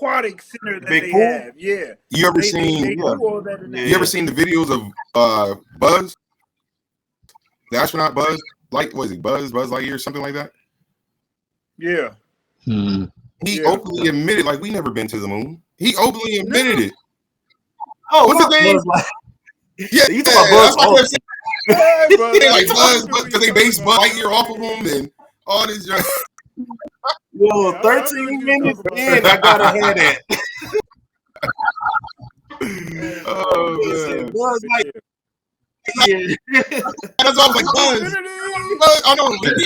aquatic center that Big they pool? have. Yeah. You ever They seen? do all that in that. You ever seen the videos of Buzz, the astronaut Buzz? Was it Buzz Lightyear or something like that? Yeah. He openly admitted, like, we never been to the moon. He openly admitted it. Oh, what's his name? Yeah, you talking about Buzz? Like Buzz, because they based Buzz Lightyear off of him and all this. Yo, 13 minutes in, I gotta have that. Oh man, Buzz Lightyear. That's all like Buzz. Oh no, Get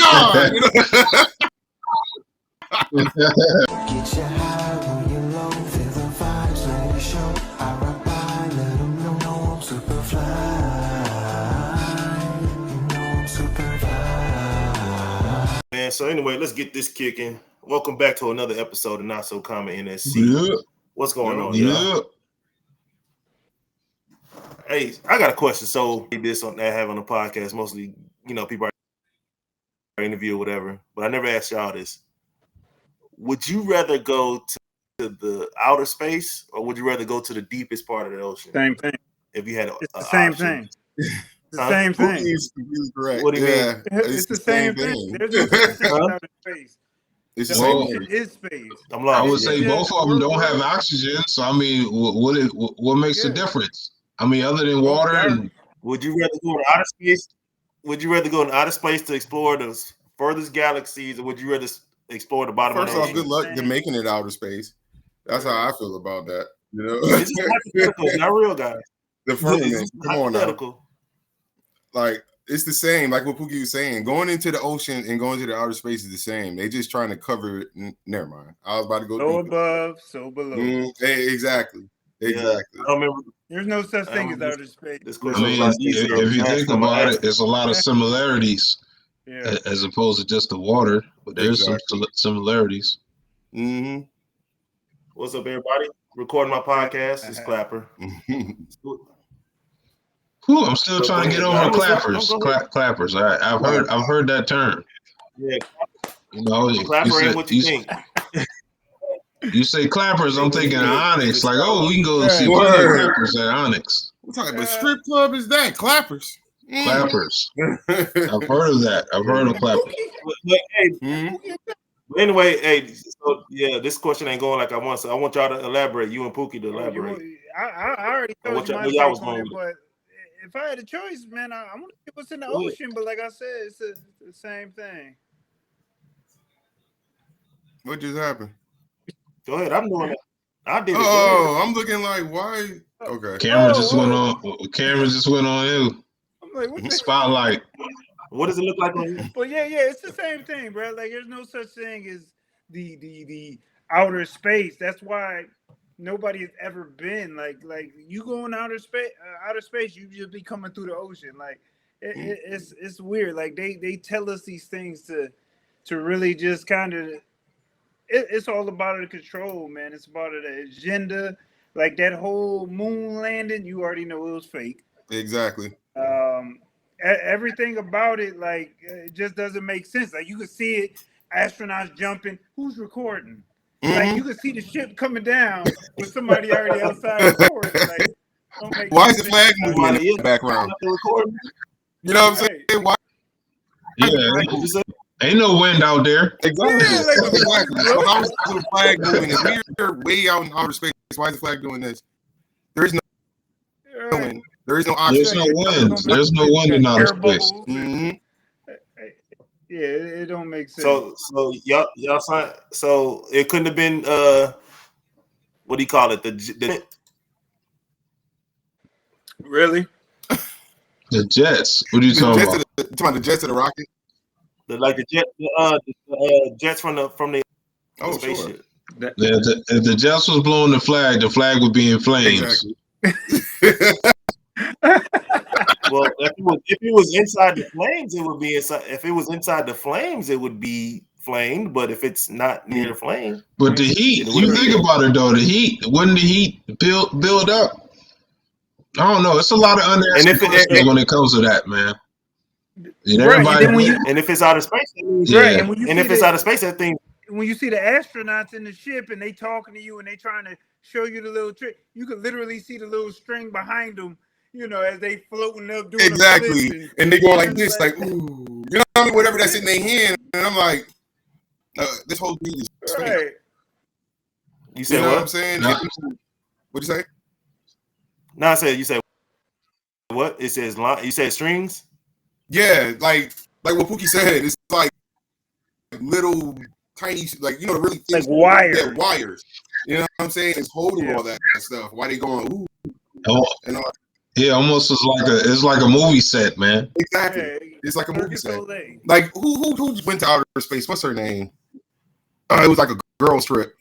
you high when you're low, feel the vibes when you show. I rock by, let them know I'm super fly. You know I'm super fly. Man, so anyway, let's get this kicking. Welcome back to another episode of Not So Common NSC. Yeah. What's going on, y'all? Hey, I got a question. So this on that I have on the podcast, mostly, people are interview or whatever, but I never asked y'all this. Would you rather go to the outer space or would you rather go to the deepest part of the ocean? Same thing. If you had it's the same thing. It's the same thing. He's correct. What do you mean? It's the same thing. There's no such thing as outer space. It's the the same ocean thing. is space. I would say both of them don't have oxygen. So I mean, what makes the difference? I mean, other than water. And would you rather go to outer space? Would you rather go in outer space to explore the furthest galaxies, or would you rather explore the bottom of the ocean? First off, good luck to making it outer space. That's how I feel about that. You know, this is hypothetical, it's not real, guys. The firmament, come on now. Like, it's the same, like what Pookie was saying. Going into the ocean and going to the outer space is the same. They're just trying to cover it. Never mind. I was about to go. So above, so below. Exactly. Yeah, I don't remember. There's no such thing as outer space. I mean, if you think about it, there's a lot of similarities as opposed to just the water, but there's some similarities. Mm-hmm. What's up, everybody? Recording my podcast. It's Clapper. Ooh, I'm still trying to get over clappers. Clappers. I've heard that term. Yeah. Clapper ain't what you think. You say clappers, I'm thinking of Onyx. Like, we can go see clappers at Onyx. What type of strip club is that? Clappers. Clappers. I've heard of that. I've heard of clappers. But anyway, so this question ain't going like I want. So I want y'all to elaborate. You and Pookie to elaborate. I already told you my take on it, but if I had a choice, man, I want to see what's in the ocean. But like I said, it's the same thing. What just happened? Go ahead. I'm doing it. I did it. I'm looking like, why? Okay. Camera just went on. Camera just went on you. I'm like, what the spotlight. What does it look like on you? But yeah, it's the same thing, bro. Like, there's no such thing as the outer space. That's why nobody has ever been like you go in outer space, you just be coming through the ocean. Like, it's weird. Like they tell us these things to really just kind of. It's all about the control, man. It's about the agenda. Like that whole moon landing, you already know it was fake. Exactly. Everything about it, like, it just doesn't make sense. Like, you can see it, astronauts jumping. Who's recording? Like, you can see the ship coming down with somebody already outside recording. Like, why is the flag moving in the background? You know what I'm saying? Why? Yeah. Ain't no wind out there. Exactly. Exactly. So how is the flag moving? If we're way out in outer space, why is the flag doing this? There is no wind. There is no oxygen. There's no wind. There's no wind in outer space. Mm-hmm. Yeah, it don't make sense. So y'all signed. So it couldn't have been what do you call it? The really? The jets. What are you talking about? Talking about the jets of the rocket. The jets from the spaceship. Sure. If the jets was blowing the flag would be in flames. Exactly. Well, if it was inside the flames, it would be inside. If it was inside the flames, it would be flamed. But if it's not near the flame, but the heat. You think about it though. The heat. Wouldn't the heat build up? I don't know. It's a lot of unanswered questions when it comes to that, man. And if it's outer space, that means, and if it's outer space, that thing when you see the astronauts in the ship and they talking to you and they trying to show you the little trick, you could literally see the little string behind them, as they floating up doing exactly, and they going like this, like ooh, you know what I mean? Whatever that's in their hand, and I'm like, this whole thing is fake. Right. You said know what? I'm saying? No. What'd you say? No, I said you said what? It says you said strings. Yeah, like what Pookie said, it's like little tiny, like really like wires. Yeah, wires. You know what I'm saying? It's holding all that stuff. Why they going ooh? And all. Yeah, almost it's like a movie set, man. Exactly. Yeah, it's like a movie set. Soleil. Like who went to outer space? What's her name? It was like a girls trip.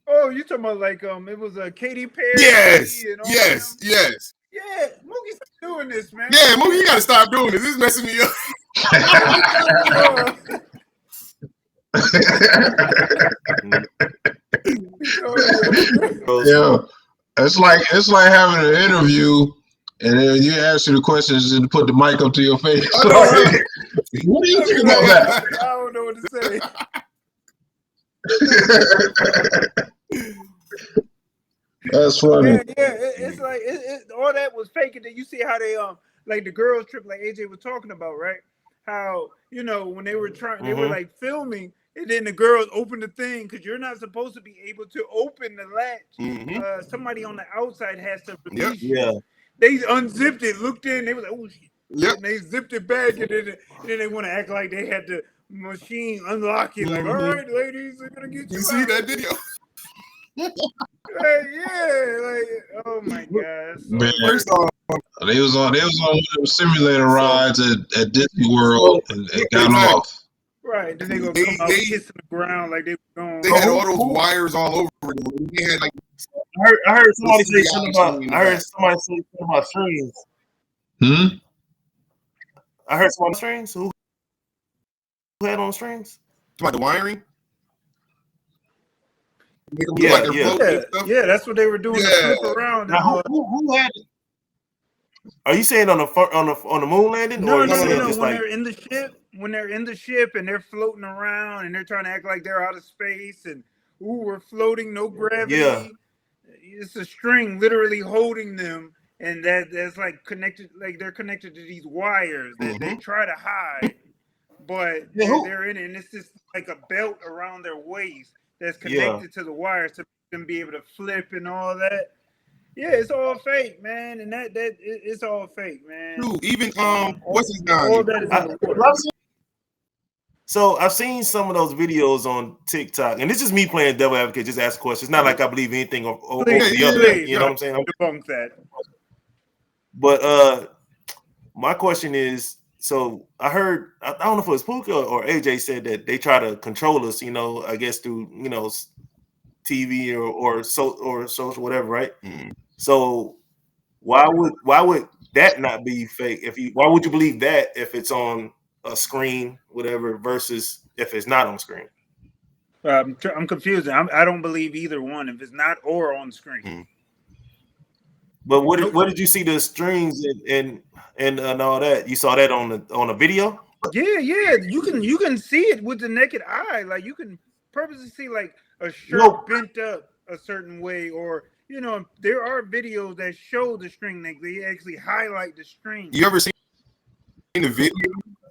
Oh, you talking about like it was a Katy Perry? Yes, and all yes, them? yes. Yeah, Mookie's doing this, man. Yeah, Mookie, you gotta stop doing this. This is messing me up. Yeah, it's like having an interview, and then you answer the questions and put the mic up to your face. Like, what do you think about that? I don't know what to say. That's funny. Yeah, it's like all that was fake. And then you see how they like the girls trip, like AJ was talking about, right? How when they were trying, they were like filming, and then the girls opened the thing because you're not supposed to be able to open the latch. Somebody on the outside has to release you. Yeah. They unzipped it, looked in, they was like, oh shit. Yep. And they zipped it back, and then they want to act like they had the machine unlock it. Like, all right, ladies, they're gonna get you. You see that video? Like, oh my god! Man, they was on one of them simulator rides at Disney World and got off. Right, then they gonna come out kissing the ground like they were going. They had all those wires all over. They had like. I heard somebody say something about strings. I heard somebody strings. Who had on strings? About the wiring. Yeah, that's what they were doing. To flip around. Now, who had it? Are you saying on the moon landing? No. When they're in the ship and they're floating around and they're trying to act like they're out of space and we're floating, no gravity. Yeah. It's a string literally holding them, and that's like connected, like they're connected to these wires that they try to hide, but they're in it, and it's just like a belt around their waist that's connected to the wires to make them be able to flip and all that. Yeah, it's all fake, man, and that it's all fake, man. Dude, even what's his name? All that is in the water. So I've seen some of those videos on TikTok, and this is me playing devil advocate, just ask questions. It's not like I believe anything over the other. You know what I'm saying? Debunk that. But my question is, so I heard, I don't know if it was Puka or AJ said that they try to control us, I guess through TV or social whatever, right? So why would that not be fake? Why would you believe that if it's on a screen, whatever, versus if it's not on screen? I'm confused. I don't believe either one if it's not or on screen. But what did you see the strings and all that? You saw that on a video? Yeah. You can see it with the naked eye. Like you can purposely see like a shirt bent up a certain way, or there are videos that show the string. They actually highlight the string. You ever seen the video?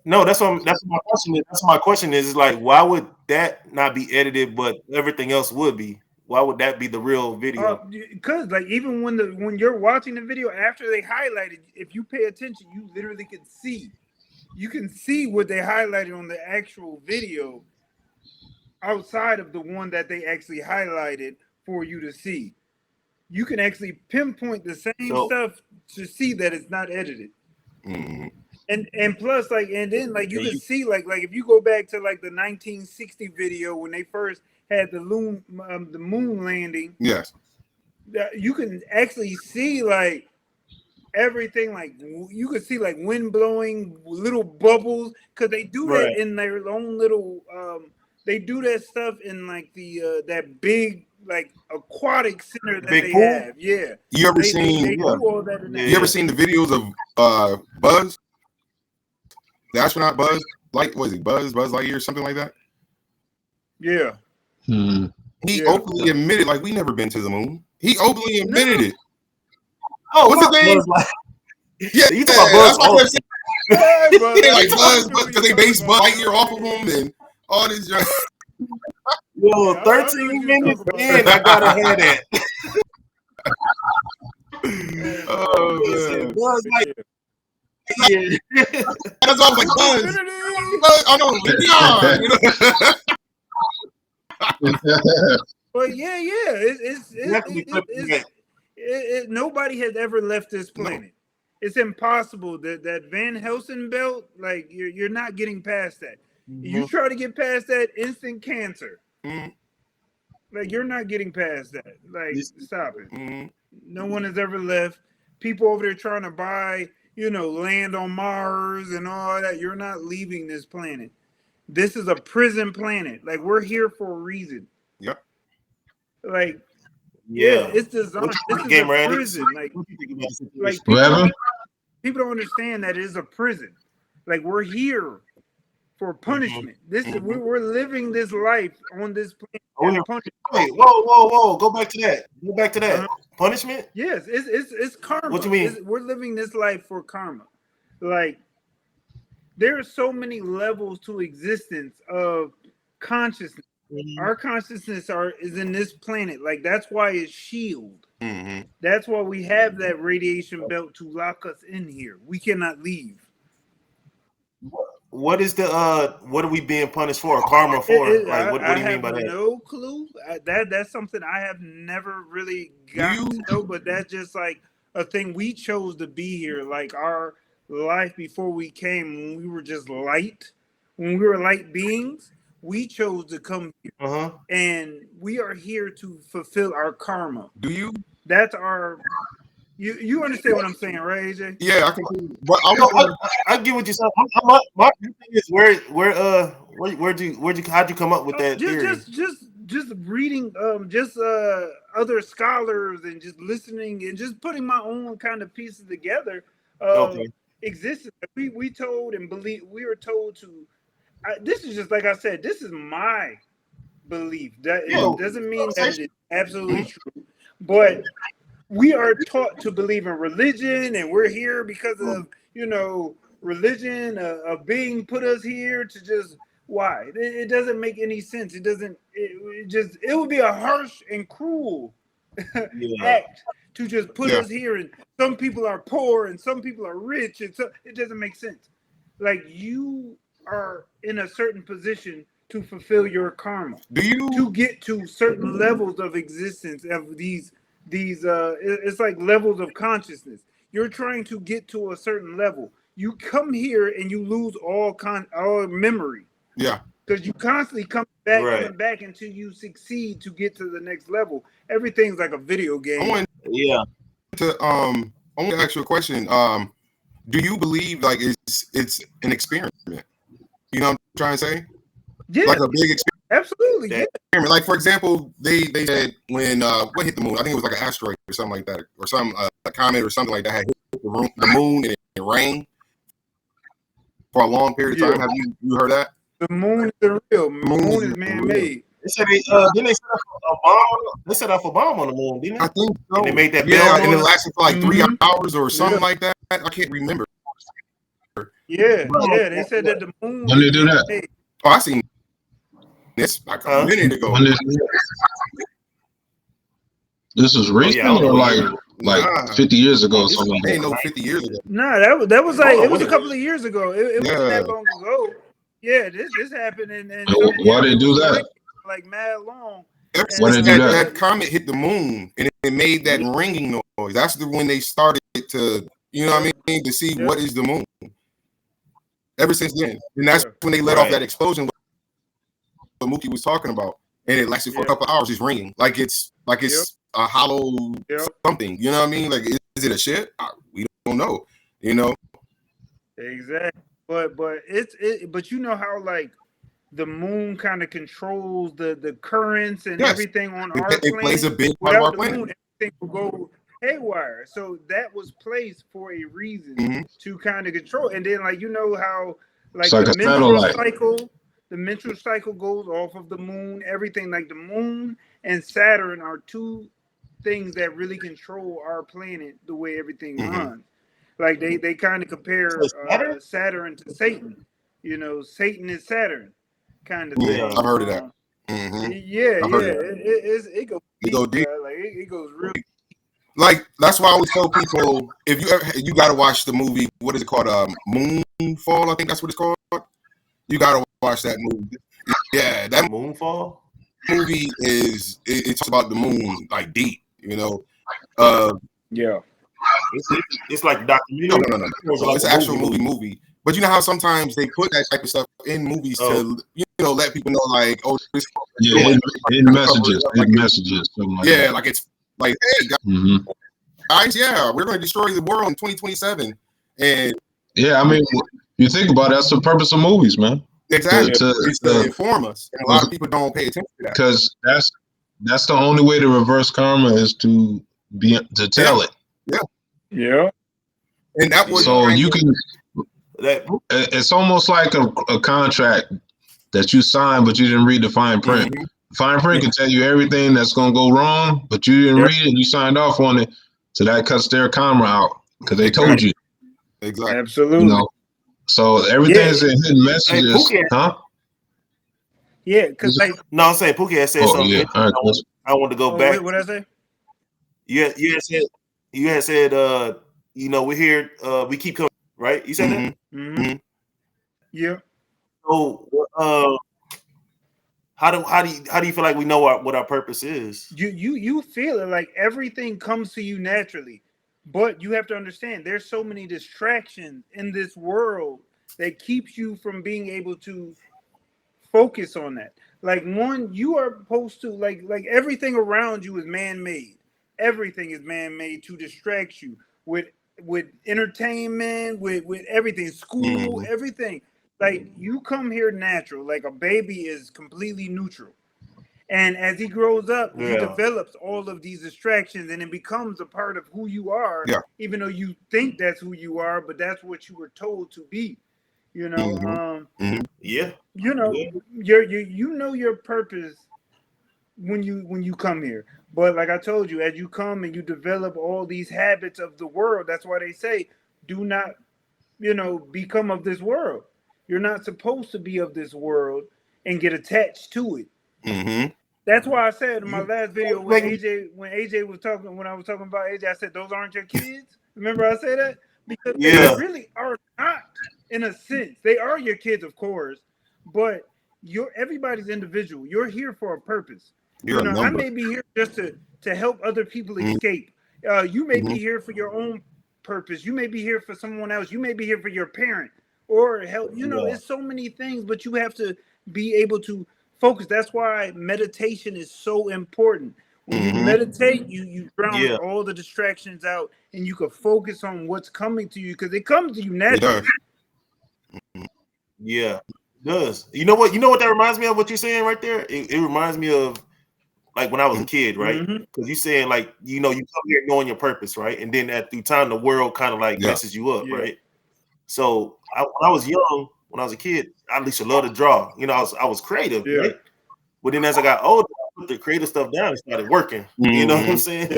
No, that's my question. That's my question is like, why would that not be edited, but everything else would be? Why would that be the real video? Because like even when you're watching the video after they highlighted, if you pay attention, you literally can see. You can see what they highlighted on the actual video outside of the one that they actually highlighted for you to see. You can actually pinpoint the same stuff to see that it's not edited. And plus, like, and then like you can see like if you go back to like the 1960 video when they first had the moon landing. Yes. You can actually see like everything, like you could see like wind blowing, little bubbles, because they do that in their own little. They do that stuff in like the that big like aquatic center that big they pool? have. Yeah. You ever seen? They do all that in You ever seen the videos of Buzz? The astronaut Buzz, Buzz Lightyear, something like that. Yeah. He openly admitted, like, we never been to the moon. He openly admitted it. Oh, what's the name? Yeah, you talking about Buzz? Yeah, bro, like Buzz, because they base Buzz Lightyear off of him and all this. Yo, 13 minutes in, I gotta have that. Oh, man. Buzz Lightyear. Yeah. That's all like Buzz. Oh no, But yeah, nobody has ever left this planet. No. It's impossible that Van Helsing belt, like you're not getting past that. Mm-hmm. You try to get past that, instant cancer. Mm-hmm. Like you're not getting past that. Like stop it. Mm-hmm. No one has ever left. People over there trying to buy, land on Mars and all that. You're not leaving this planet. This is a prison planet. Like we're here for a reason. Yep. Like, it's designed. This is a prison. Like people don't understand that it is a prison. Like we're here for punishment. This is we're living this life on this planet. Wait, whoa! Go back to that. Punishment? Yes, it's karma. What you mean? We're living this life for karma. Like there are so many levels to existence of consciousness. Mm-hmm. Our consciousness is in this planet. Like that's why it's shielded. Mm-hmm. That's why we have that radiation belt to lock us in here. We cannot leave. What is what are we being punished for? Karma for? What do you mean by that? No clue. That's something I have never really gotten to know, but that's just like a thing we chose to be here. Like our life before we came, when we were just light, when we were light beings, we chose to come here, and we are here to fulfill our karma. Do you? That's our. You understand what I'm saying, right, AJ? Yeah, I can. I get what you're saying. My thing is how'd you come up with that theory? Just reading other scholars and just listening and just putting my own kind of pieces together. Existence. We were told to. This is just like I said. This is my belief. That it doesn't mean that it's absolutely true, but we are taught to believe in religion, and we're here because of religion. A being put us here to just why? It doesn't make any sense. It doesn't. It would be a harsh and cruel act to just put us here, and some people are poor and some people are rich, and so it doesn't make sense. Like you are in a certain position to fulfill your karma. To get to certain levels of existence of these it's like levels of consciousness. You're trying to get to a certain level. You come here and you lose all memory. Yeah. Because you constantly come back until you succeed to get to the next level. Everything's like a video game. I want to ask you a question. Do you believe like it's an experiment? You know what I'm trying to say? Yeah. Like a big experiment. Absolutely. Yeah. Like for example, they said when what hit the moon? I think it was like an asteroid or something like that, or some a comet or something like that had hit the moon and it rained for a long period of time. Have you heard that? The moon is real. The moon is man-made. They said didn't they set off a bomb? They set off a bomb on the moon, didn't they? I think so. And they made that and it lasted for like 3 hours or something like that. I can't remember. Yeah, they said that the moon. When they do that? Oh, I seen this like a minute ago. This is recent or like 50 years ago or something like that? Ain't no 50 years ago. Nah, that was like it was a couple of years ago. It wasn't that long ago. Yeah, this happened and why they do that? Like mad long. Ever since that comet hit the moon and it made that ringing noise, that's when they started to, what I mean, to see what is the moon. Ever since then, and that's when they let off that explosion. What Mookie was talking about, and it lasted for a couple of hours, just ringing like it's a hollow something. You know what I mean? Like, is it a ship? We don't know. Exactly. But but you know how like the moon kind of controls the currents and everything on our planet. It plays a big part of our planet. Moon, everything will go haywire. So that was placed for a reason to kind of control. And then like how like the menstrual cycle. The menstrual cycle goes off of the moon. Everything like the moon and Saturn are two things that really control our planet, the way everything runs. Like they kind of compare Saturn to Satan. You know, Satan is Saturn, kind of Yeah, thing. I've heard of that. Yeah, I've heard of that. it goes It deep, go deep. bro. Like it goes real. Like that's why I always tell people, if you got to watch the movie, what is it called? Moonfall, I think that's what it's called. You got to watch that movie. Yeah, that Moonfall. movie it talks about the moon like deep. You know, Yeah. It's like a documentary. no. Like It's an actual movie. But you know how sometimes they put that type of stuff in movies to let people know, like, oh, this hidden messages, something like that. like it's like, hey guys, we're going to destroy the world in 2027, and I mean, you think about it, that's the purpose of movies, man. exactly, it's to inform us, and a lot of people don't pay attention to that because that's the only way to reverse karma is to tell it. Yeah. And that was so you can. It's almost like a contract that you signed, but you didn't read the fine print. Fine print can tell you everything that's going to go wrong, but you didn't read it and you signed off on it. So that cuts their karma out because they told you. Exactly. Absolutely. You know? So everything is in hidden messages. Yeah, because no, I'm saying Pookie had said something. Yeah. All right, I want to go back. Wait, what did I say? You had said we're here, we keep coming, right? You said that? Yeah. So how do you feel like we know what our purpose is? You feel it, like everything comes to you naturally, but you have to understand there's so many distractions in this world that keeps you from being able to focus on that. Like one, you are supposed to like everything around you is man-made. Everything is man-made to distract you with entertainment, with everything, school, everything. Like you come here natural, like a baby is completely neutral. And as he grows up, he develops all of these distractions and it becomes a part of who you are, even though you think that's who you are, but that's what you were told to be. You know, you know, you know your purpose when you come here. But like I told you, as you come and you develop all these habits of the world, that's why they say, do not, become of this world. You're not supposed to be of this world and get attached to it. That's why I said in my last video when AJ was talking, when I was talking about AJ, I said those aren't your kids. Remember I said that? Because they really are not, in a sense. They are your kids, of course, but everybody's individual. You're here for a purpose. I may be here just to help other people escape. You may be here for your own purpose. You may be here for someone else. You may be here for your parent or help. It's so many things, but you have to be able to focus. That's why meditation is so important. When you meditate, you drown all the distractions out and you can focus on what's coming to you because it comes to you naturally. Yeah, it does. You know what that reminds me of, what you're saying right there? It reminds me of like when I was a kid, right? Because you're saying like, you come here knowing your purpose, right? And then through time, the world kind of like messes you up, right? So when I was young, when I was a kid, I used to love to draw. I was creative, right? But then as I got older, I put the creative stuff down and started working. You know what I'm saying?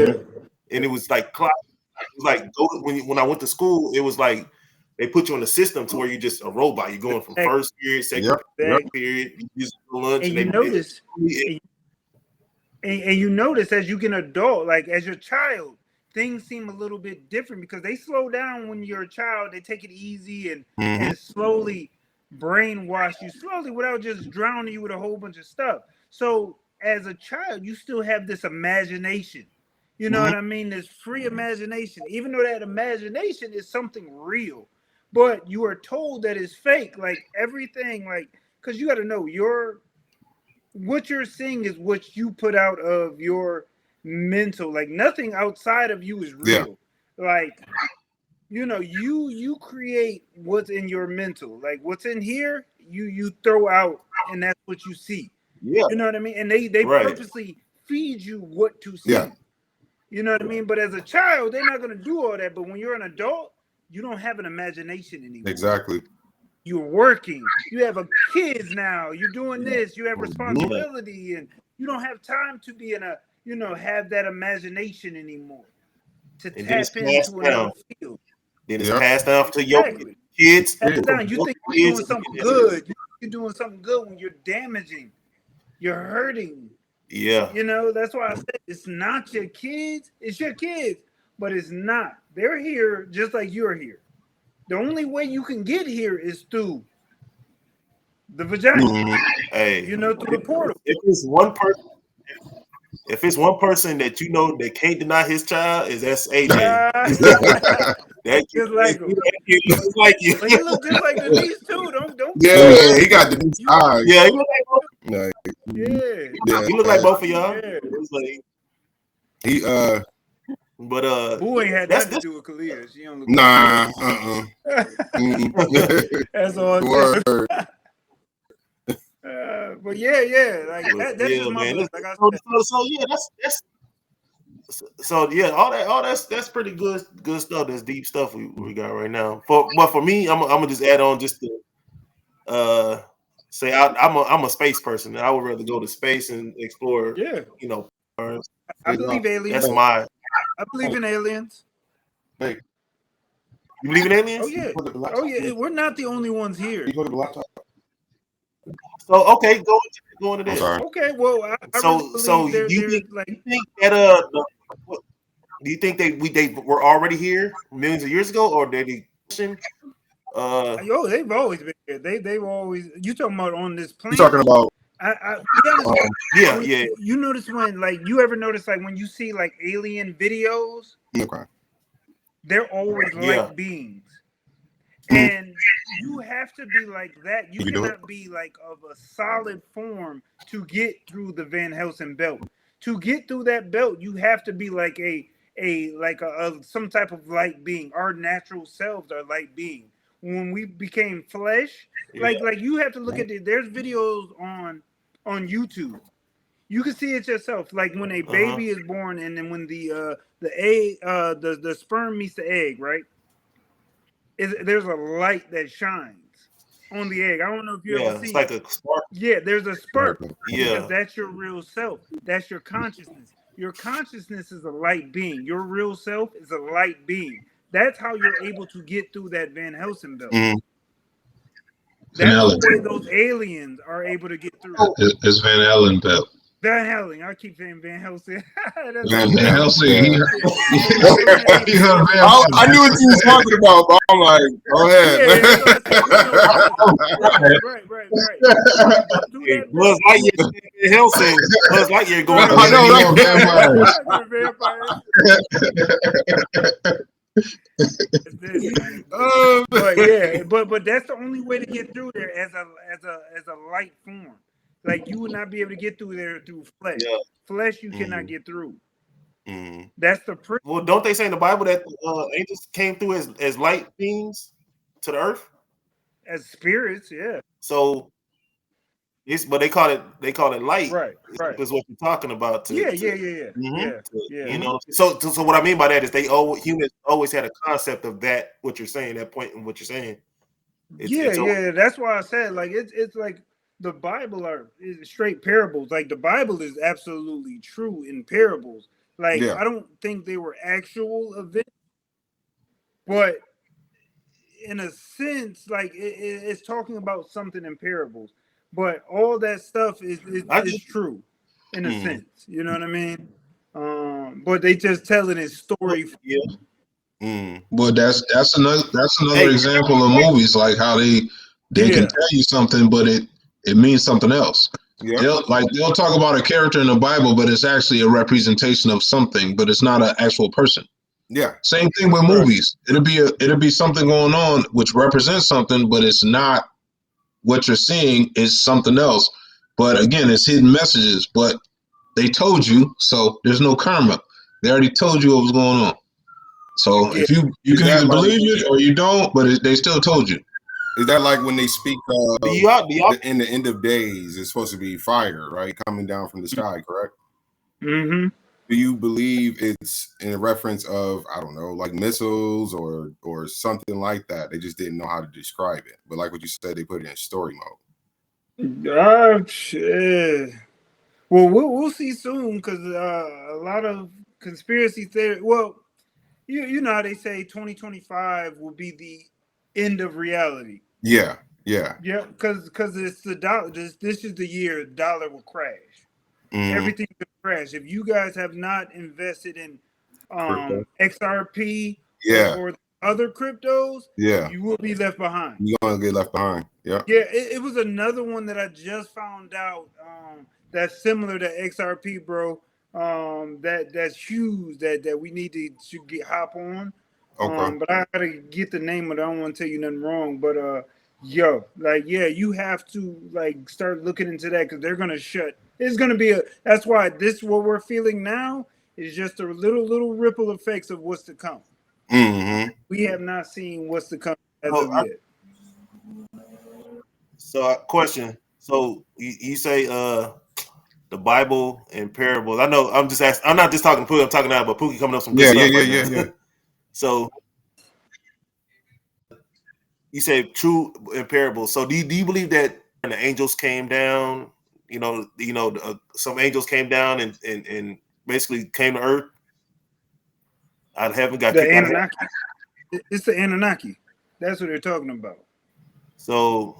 And it was like when I went to school, it was like they put you in a system to where you're just a robot. You're going from first period, second period, you just lunch, and you notice as you get an adult, like as your child, things seem a little bit different because they slow down when you're a child. They take it easy and slowly brainwash you slowly without just drowning you with a whole bunch of stuff. So as a child, you still have this imagination. You know what I mean? This free imagination, even though that imagination is something real, but you are told that it's fake. Like everything, like, because you got to know what you're seeing is what you put out of your mental. Like nothing outside of you is real. Like, you create what's in your mental. Like what's in here, you throw out, and that's what you see. You know what I mean? And they purposely feed you what to see. You know what I mean? But as a child, they're not going to do all that. But when you're an adult, you don't have an imagination anymore. Exactly. you're working, you have a kids now, you're doing this, you have responsibility, and you don't have time to be in a, have that imagination anymore to And then it's tap passed into down. another field. Then it's passed down to your Exactly. kids. Passed down. You Your think you're kids doing something and- good. You're doing something good when you're damaging. You're hurting. Yeah. That's why I said it's not your kids. It's your kids, but it's not. They're here just like you're here. The only way you can get here is through the vagina. Hey, Through the portal. If it's one person that you know that can't deny his child, that's AJ. That kid, Just like him. he looks like you. But he look just like Denise too. Don't. Yeah, he got the eyes. Yeah, he look like both. Yeah. He look like both of y'all. Yeah. It's like, He but Boo ain't had that's nothing to do with Kalia. She don't look. nah. That's all. Word. But yeah, like that's yeah, just my man. blood. Like I said. So yeah, that's so yeah, all that's pretty good stuff. That's deep stuff we got right now. But for me, I'm gonna just add on just to say I'm a space person. I would rather go to space and explore. Yeah. Mars. I believe aliens. That's my. I believe in aliens. Hey, You believe in aliens? Oh yeah. Oh yeah. We're not the only ones here. you go to the laptop. So okay, go into I'm that. sorry. Okay. Well, I So really believe you they're think like. that do you think they were already here millions of years ago, or did they? Yo, they've always been here. They've always. You talking about on this planet? You talking about? Yeah. You notice when, like, you ever notice, like, when you see like alien videos, Okay. they're always light beings, and you have to be like that. You cannot be like of a solid form to get through the Van Helsing belt. To get through that belt, you have to be like a some type of light being. Our natural selves are light beings. When we became flesh, like you have to look at it. There's videos on YouTube. You can see it yourself. Like when a baby is born, and then when the egg, the sperm meets the egg, right? There's a light that shines on the egg. I don't know if you ever seen. It's like a spark. Yeah, there's a spark. Yeah, because that's your real self. That's your consciousness. Your consciousness is a light being. Your real self is a light being. That's how you're able to get through that Van Helsing belt. That's the way those aliens are able to get through. It's Van Allen belt. Van Helsing. I keep saying Van Helsing. Van Helsing. He heard I knew what you was talking about, but I'm like, go ahead. Right. Hey, Buzz Lightyear, Helsing. Buzz Lightyear going. I know but that's the only way to get through there as a light form. Like you would not be able to get through there through flesh. Yeah. Flesh you cannot get through. That's the Well, don't they say in the Bible that angels came through as light beings to the earth? As spirits, yeah. So but they call it light. Right. Is what you're talking about. Yeah. You know. So what I mean by that is humans always had a concept of that. What you're saying, that point in what you're saying. It's That's why I said like it's like the Bible is straight parables. Like the Bible is absolutely true in parables. Like I don't think they were actual events, but in a sense, like it's talking about something in parables. But all that stuff is true in a sense. You know what I mean? But they just telling his story. Well, that's another example of movies, like how they can tell you something, but it means something else. They'll talk about a character in the Bible, but it's actually a representation of something, but it's not an actual person. Yeah. Same thing with movies. It'll be something going on which represents something, but it's not what you're seeing. Is something else. But again, it's hidden messages. But they told you, so there's no karma. They already told you what was going on. So if you can either believe it or you don't, but they still told you. Is that like when they speak in the end of days, it's supposed to be fire, right? Coming down from the sky, correct? Mm-hmm. Do you believe believe it's in reference of, I don't know, like missiles or something like that. They just didn't know how to describe it. But like what you said, they put it in story mode. Shit. Well, we'll see soon because a lot of conspiracy theory. Well, you know how they say 2025 will be the end of reality. Yeah. Yeah, because it's the dollar. This is the year dollar will crash. Everything will crash. If you guys have not invested in Crypto. XRP Yeah. or other cryptos, Yeah. you will be left behind. You're gonna get left behind. Yeah. Yeah, it was another one that I just found out that's similar to XRP, bro. That's huge that we need to get hop on. Okay. But I gotta get the name of it. I don't want to tell you nothing wrong. But yo, like yeah, you have to like start looking into that because they're gonna shut. It's gonna be a. That's why this what we're feeling now is just a little ripple effects of what's to come. We have not seen what's to come as of yet. So, question. So you say the Bible and parables. I know. I'm just asking. I'm not just talking to Pookie. I'm talking now, but Pookie coming up some good stuff right now. So you say true and parables. So do you believe that when the angels came down, some angels came down and basically came to earth out of heaven, got The kicked out of heaven? Anunnaki. It's the Anunnaki. That's what they're talking about. So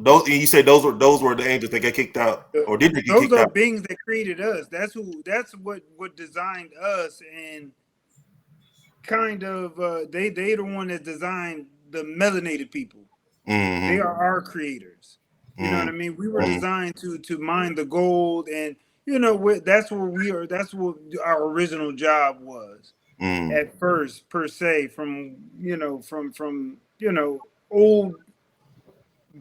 those you say those were the angels that got kicked out, or did they get kicked out? Those are beings that created us. That's what designed us, and kind of they the one that designed the melanated people. They are our creators. You know what I mean? We were designed to mine the gold, and that's where we are. That's what our original job was at first, per se, from old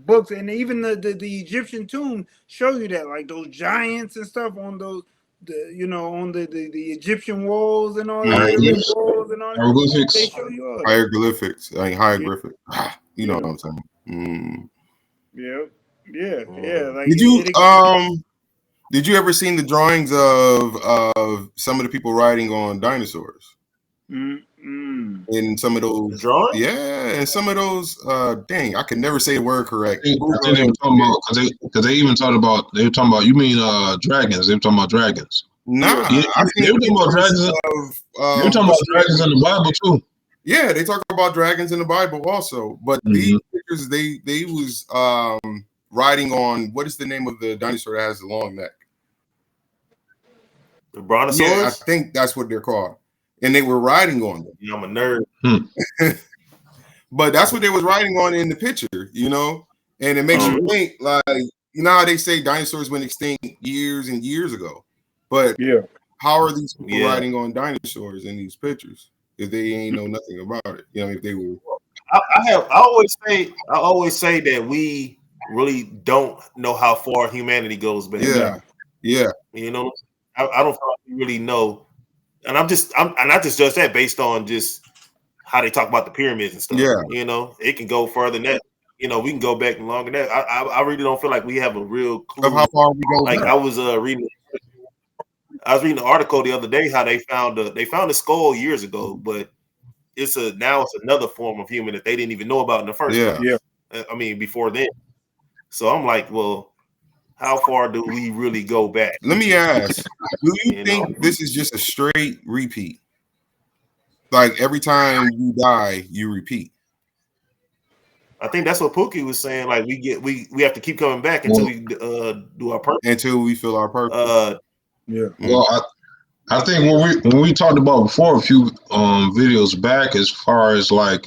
books, and even the Egyptian tomb show you that, like those giants and stuff on those on the Egyptian walls and all that walls and all that, they show you all hieroglyphics. Hieroglyphics. You know what I'm saying? Yeah. Like did you ever seen the drawings of some of the people riding on dinosaurs? In some of those drawings? Yeah, and some of those dang, I can never say the word correct. I think they were talking about because they even talked about you mean dragons. They were talking about dragons. Nah, I think they were talking about dragons. They were talking about dragons in the Bible too. Yeah, they talk about dragons in the Bible also. But these pictures, they was riding on, what is the name of the dinosaur that has the long neck? The brontosaurus? Yeah, I think that's what they're called. And they were riding on them. Yeah, I'm a nerd. But that's what they was riding on in the picture, And it makes you think, like, how they say dinosaurs went extinct years and years ago. But how are these people riding on dinosaurs in these pictures if they ain't know nothing about it? If they were. I always say that we really don't know how far humanity goes back. Yeah. I don't feel like we really know. And I just judge that based on just how they talk about the pyramids and stuff. Yeah. It can go further than that. We can go back longer than that. I really don't feel like we have a real clue of how far we go. Like back. I was reading an article the other day how they found a skull years ago, but it's another form of human that they didn't even know about in the first place. Yeah. I mean, before then. So I'm like, well, how far do we really go back? Let me ask, do you think this is just a straight repeat? Like every time you die, you repeat? I think that's what Pookie was saying. Like we have to keep coming back until we do our purpose. Until we feel our purpose. Well, I think when we talked about before a few videos back, as far as like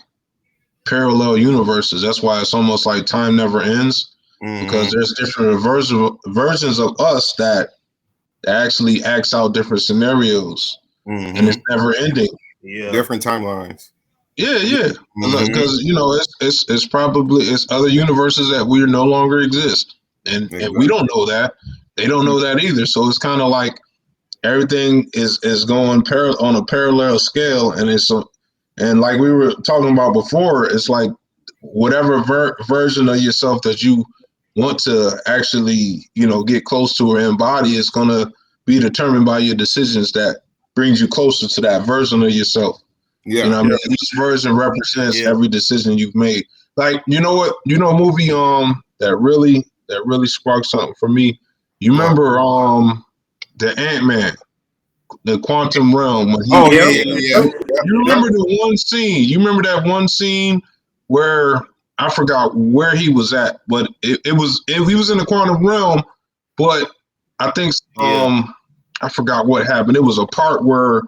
parallel universes, that's why it's almost like time never ends. Because there's different versions of us that actually acts out different scenarios, and it's never ending. Yeah, different timelines. Yeah. Because it's probably other universes that we no longer exist, and we don't know that. They don't know that either. So it's kind of like everything is going on a parallel scale, and and like we were talking about before, it's like whatever version of yourself that you want to actually, get close to or embody is going to be determined by your decisions that brings you closer to that version of yourself. Yeah. You know what I mean? Each version represents every decision you've made. Like, you know what? You know a movie that really sparked something for me. You remember the Ant-Man, the Quantum Realm when he You remember the one scene? You remember that one scene where I forgot where he was at, but he was in the quantum realm, but I think I forgot what happened. It was a part where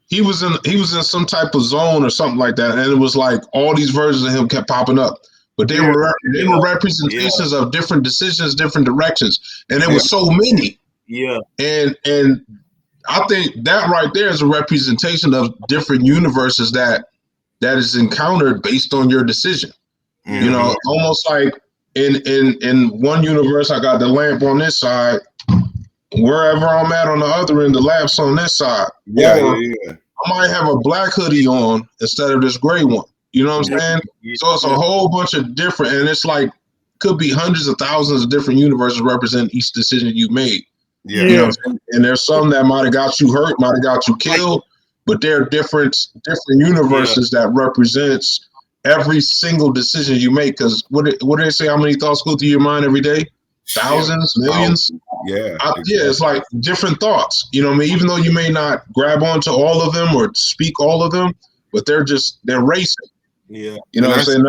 he was in some type of zone or something like that, and it was like all these versions of him kept popping up, but they were representations of different decisions, different directions, and there was so many. Yeah, and I think that right there is a representation of different universes that is encountered based on your decision. Mm-hmm. You know, almost like in one universe, I got the lamp on this side. Wherever I'm at on the other end, the lamp's on this side. I might have a black hoodie on instead of this gray one. You know what I'm saying? So it's a whole bunch of different, and it's like could be hundreds of thousands of different universes represent each decision you made. Yeah. You know what I'm saying? And there's some that might have got you hurt, might have got you killed, but there are different universes that represents every single decision you make. Because what do they say? How many thoughts go through your mind every day? Thousands, millions. It's like different thoughts. You know what I mean? Even though you may not grab onto all of them or speak all of them, but they're racing. Yeah. You know what I'm saying?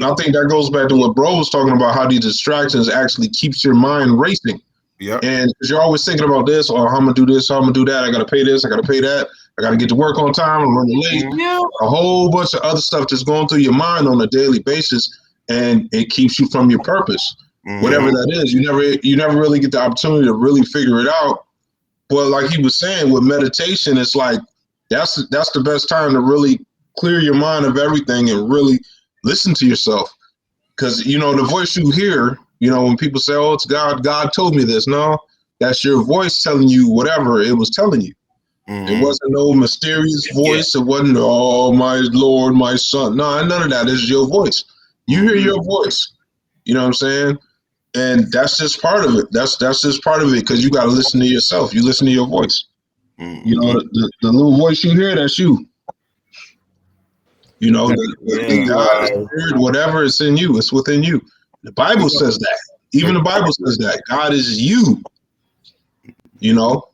I think that goes back to what bro was talking about, how these distractions actually keeps your mind racing. Yeah. And you're always thinking about this, or how I'm gonna do this, how I'm gonna do that. I gotta pay this, I gotta pay that. I gotta get to work on time. I'm running late. Yeah. A whole bunch of other stuff that's going through your mind on a daily basis, and it keeps you from your purpose, whatever that is. You never really get the opportunity to really figure it out. But like he was saying, with meditation, it's like that's the best time to really clear your mind of everything and really listen to yourself. Because you know the voice you hear. You know, when people say, oh, it's God, God told me this. No, that's your voice telling you whatever it was telling you. It wasn't no mysterious voice. It wasn't, oh, my Lord, my son. No, none of that. It's your voice. You hear your voice. You know what I'm saying? And that's just part of it. That's just part of it because you got to listen to yourself. You listen to your voice. You know, the little voice you hear, that's you. You know, the God, the Spirit, whatever is in you, it's within you. The Bible says that. Even the Bible says that. God is you. You know?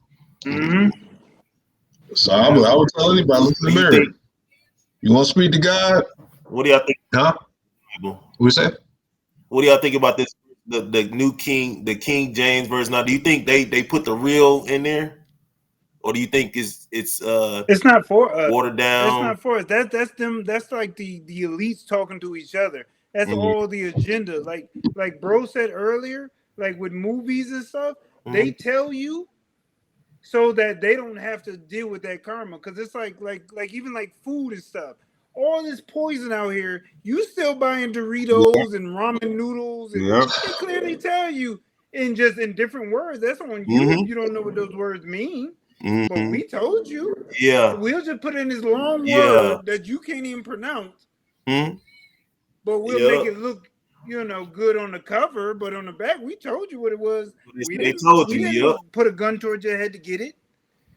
So I would tell anybody, look in the mirror. You want to speak to God? What do y'all think? Huh? What you say? What do y'all think about this? The new King, the King James version. Now, do you think they put the real in there? Or do you think it's not for us. Watered down? It's not for us. That's them. That's like the elites talking to each other. That's all the agenda. Like bro said earlier, like with movies and stuff, they tell you so that they don't have to deal with that karma. Because it's like even like food and stuff. All this poison out here, you still buying Doritos and ramen noodles, and they clearly tell you in different words. That's on you if you don't know what those words mean. But we told you. Yeah. We'll just put in this long word that you can't even pronounce. But we'll make it look, good on the cover. But on the back, we told you what it was. We didn't put a gun towards your head to get it.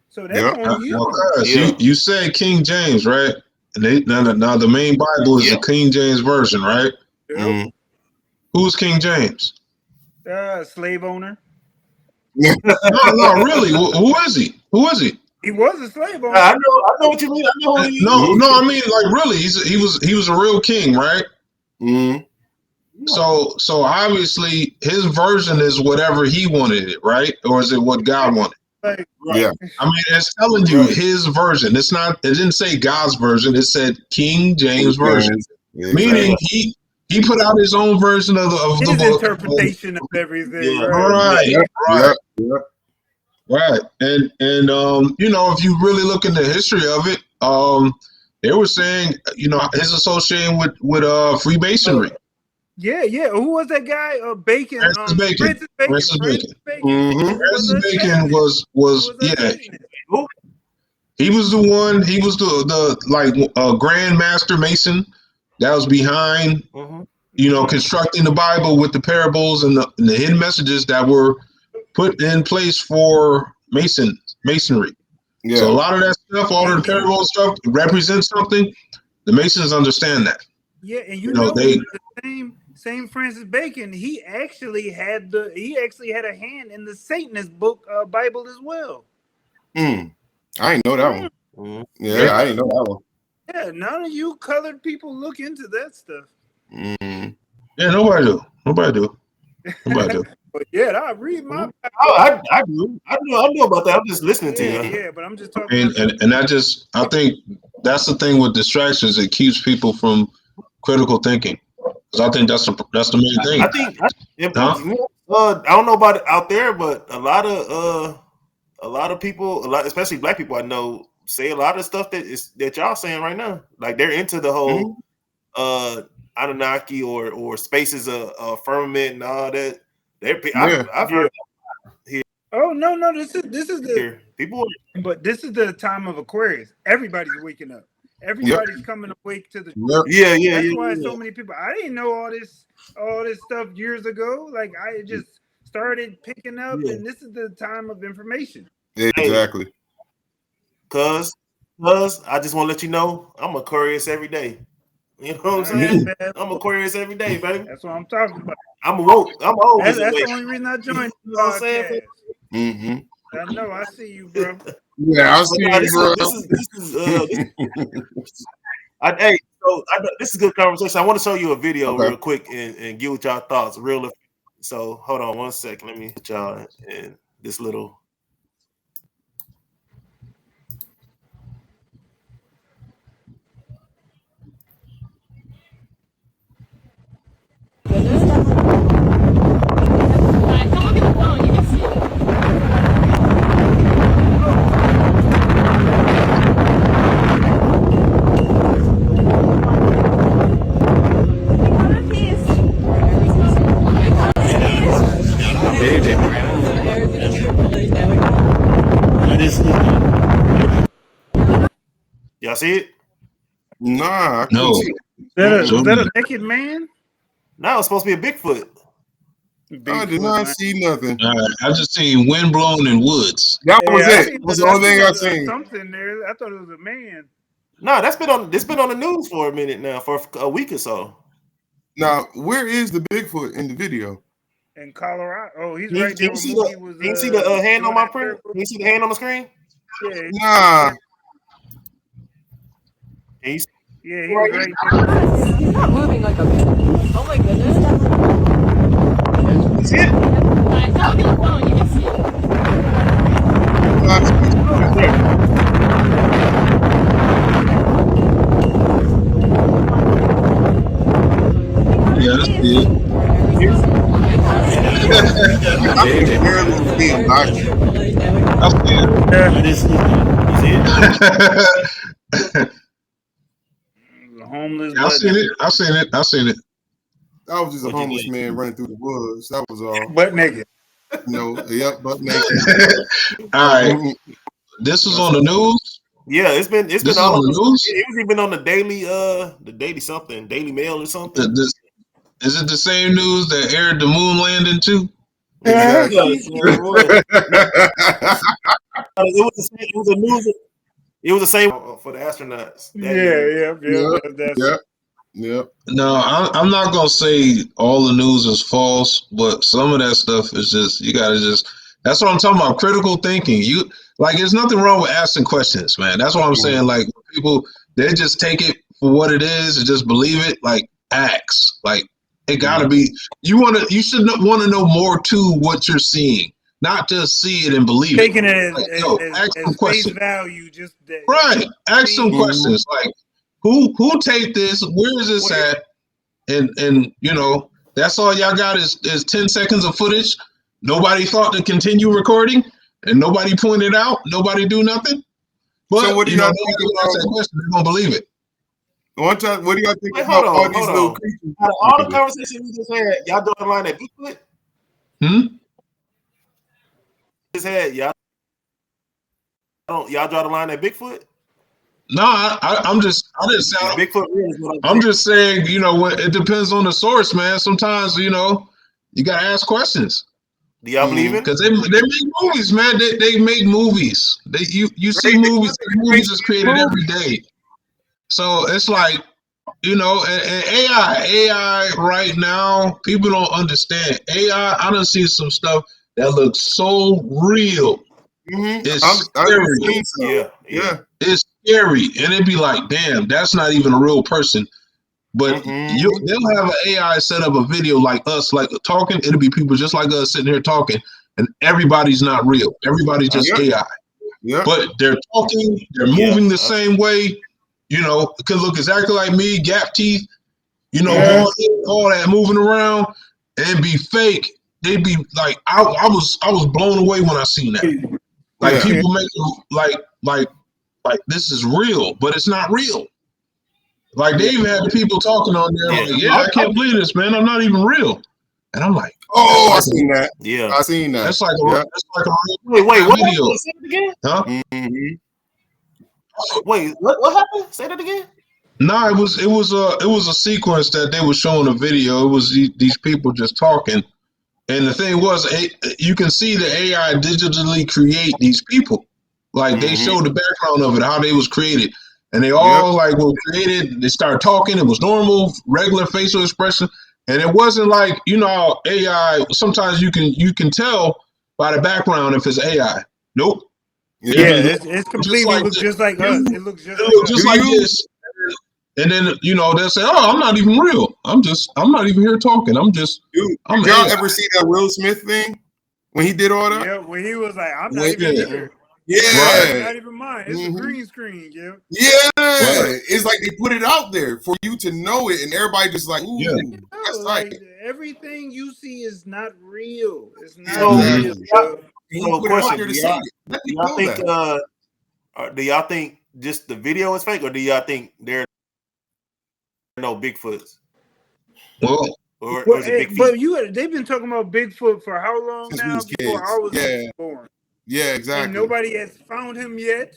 So that's on you. You said King James, right? And now the main Bible is the King James version, right? Who's King James? Slave owner. No, really. Who is he? Who is he? He was a slave owner. I know what you mean. I know who he is. No, I mean, like, really, he was a real king, right? So obviously his version is whatever he wanted it, right? Or is it what God wanted? Right. Yeah. I mean, it's telling you his version. It didn't say God's version. It said King James version. Meaning he put out his own version of his the book. Interpretation of everything. Right. And if you really look in the history of it, they were saying, his association with Freemasonry. Yeah. Who was that guy? Bacon. Francis Bacon. Francis Bacon. Francis Bacon was he was the one. He was the Grand Master Mason that was behind, constructing the Bible with the parables and the hidden messages that were put in place for masonry. Yeah. So a lot of that stuff, all of the parable stuff, represents something. The Masons understand that. Yeah, and You know, they the same Francis Bacon, he actually had a hand in the Satanist book Bible as well. I didn't know that one. Yeah, I didn't know that one. Yeah, none of you colored people look into that stuff. Yeah, nobody do. But yeah, I read my. I do. I know about that. I'm just listening to you. Yeah, but I'm just talking. And I think that's the thing with distractions. It keeps people from critical thinking. Because I think that's the main thing. I think I don't know about it out there, but a lot of people, especially black people I know, say a lot of stuff that y'all saying right now. Like they're into the whole Anunnaki or spaces of firmament and all that. I've heard. Oh no! This is the people. But this is the time of Aquarius. Everybody's waking up. Everybody's coming awake to the. That's why so many people. I didn't know all this stuff years ago. Like I just started picking up, and this is the time of information. Exactly. Cause I just want to let you know I'm Aquarius every day. You know what I'm saying? I'm Aquarius every day, baby. That's what I'm talking about. I'm awoke. I'm always That's awake. the only reason I joined. You know what I'm saying? I know. I see you, bro. Yeah, I see you, bro. This is good conversation. I want to show you a video real quick and get what y'all thoughts. So hold on 1 second. Let me put y'all in this little. Y'all see it? Nah, no. Was that a naked man? No, it's supposed to be a Bigfoot. I did not see nothing. I just seen wind blown in woods. That was it. That's the only thing I seen. Something there. I thought it was a man. No, it's been on the news for a minute now, for a week or so. Now, where is the Bigfoot in the video? In Colorado. Oh, he's right there. You see the hand on my print? You see the hand on the screen? Yeah. Nah. He's right there. He's not moving like a. Oh my goodness. You see it? Tell me the phone, you can see Yeah, that's it. I can barely see him. You see it? Homeless. I seen it. That was just a homeless man running through the woods. That was all. Butt naked. Butt naked. All right. This was on the news. Yeah, it's been all on the news. It was even on the Daily Mail or something. Is it the same news that aired the moon landing too? Exactly. It was the same for the astronauts. Yeah. No, I'm not gonna say all the news is false, but some of that stuff is just that's what I'm talking about. Critical thinking. There's nothing wrong with asking questions, man. That's what I'm saying. Like people, they just take it for what it is and just believe it. Like ask. Like it gotta be. You should want to know more to what you're seeing, not just see it and believe Taking it. Ask some questions. Face value, just that. Right. Ask some questions like. Who taped this? Where is this at? And that's all y'all got is 10 seconds of footage. Nobody thought to continue recording, and nobody pointed out. Nobody do nothing. But so what do y'all think about that question? They're gonna believe it. One time, what do y'all think about all these little creatures? Out of all the conversations we just had, y'all draw the line at Bigfoot? Just had y'all draw the line at Bigfoot? No, I'm just saying, it depends on the source, man. Sometimes, you gotta ask questions. Do y'all believe it? Because they make movies, man. They make movies. You see movies is created every day. So it's like, you know, and AI right now, people don't understand. I done see some stuff that looks so real. It's scary. Yeah. It's scary. And it'd be like, damn, that's not even a real person. But they'll have an AI set up a video like us, like talking. It'll be people just like us sitting here talking, and everybody's not real. Everybody's just AI. Yeah. But they're talking, they're moving the same way. You know, it could look exactly like me, gap teeth, you know, all that moving around, and be fake. They'd be like, I was blown away when I seen that. Like people make like this is real, but it's not real. Like they even had people talking on there, like, I can't believe this, man. I'm not even real. And I'm like, I seen that. Yeah, I seen that. That's like a wait, what video. happened? Say it again? Huh? Wait, what happened? Say that again. No, it was a sequence that they were showing a video. It was these people just talking, and the thing was, you can see the AI digitally create these people. Like they showed the background of it, how they was created, and they all like were created. They started talking. It was normal, regular facial expression, and it wasn't like, you know, how AI. Sometimes you can tell by the background if it's AI. Nope. Yeah, it's completely look just like us. It looks just like us. This. And then, you know, they'll say, "Oh, I'm not even real. I'm not even here talking. I'm just." Dude, did y'all ever see that Will Smith thing when he did all that? Yeah, when he was like, "I'm not even here." Yeah, It's not even mine. It's a green screen. Yeah, it's like they put it out there for you to know it, and everybody just like, "Ooh, that's like everything you see is not real. It's not real." So, question: do y'all think just the video is fake, or do y'all think there are no Bigfoots? Well, or is it Big feet? They've been talking about Bigfoot for how long Since we now? was Before kids. I was born. Yeah, exactly. And nobody has found him yet.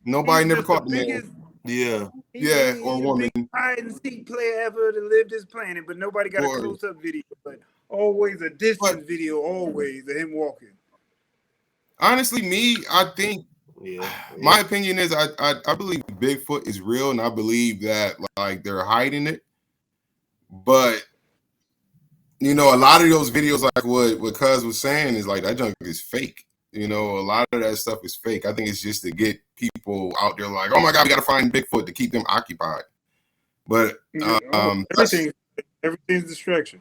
Nobody never caught the man. Yeah, or woman. Biggest hide and seek player ever to live this planet, but nobody got a close up video. But always a distant video, always of him walking. Honestly, I think my opinion is I believe Bigfoot is real, and I believe that like they're hiding it. But you know, a lot of those videos, like what Cuz was saying, is like that junk is fake. You know, a lot of that stuff is fake. I think it's just to get people out there like, oh my God, we got to find Bigfoot to keep them occupied. But everything's distraction.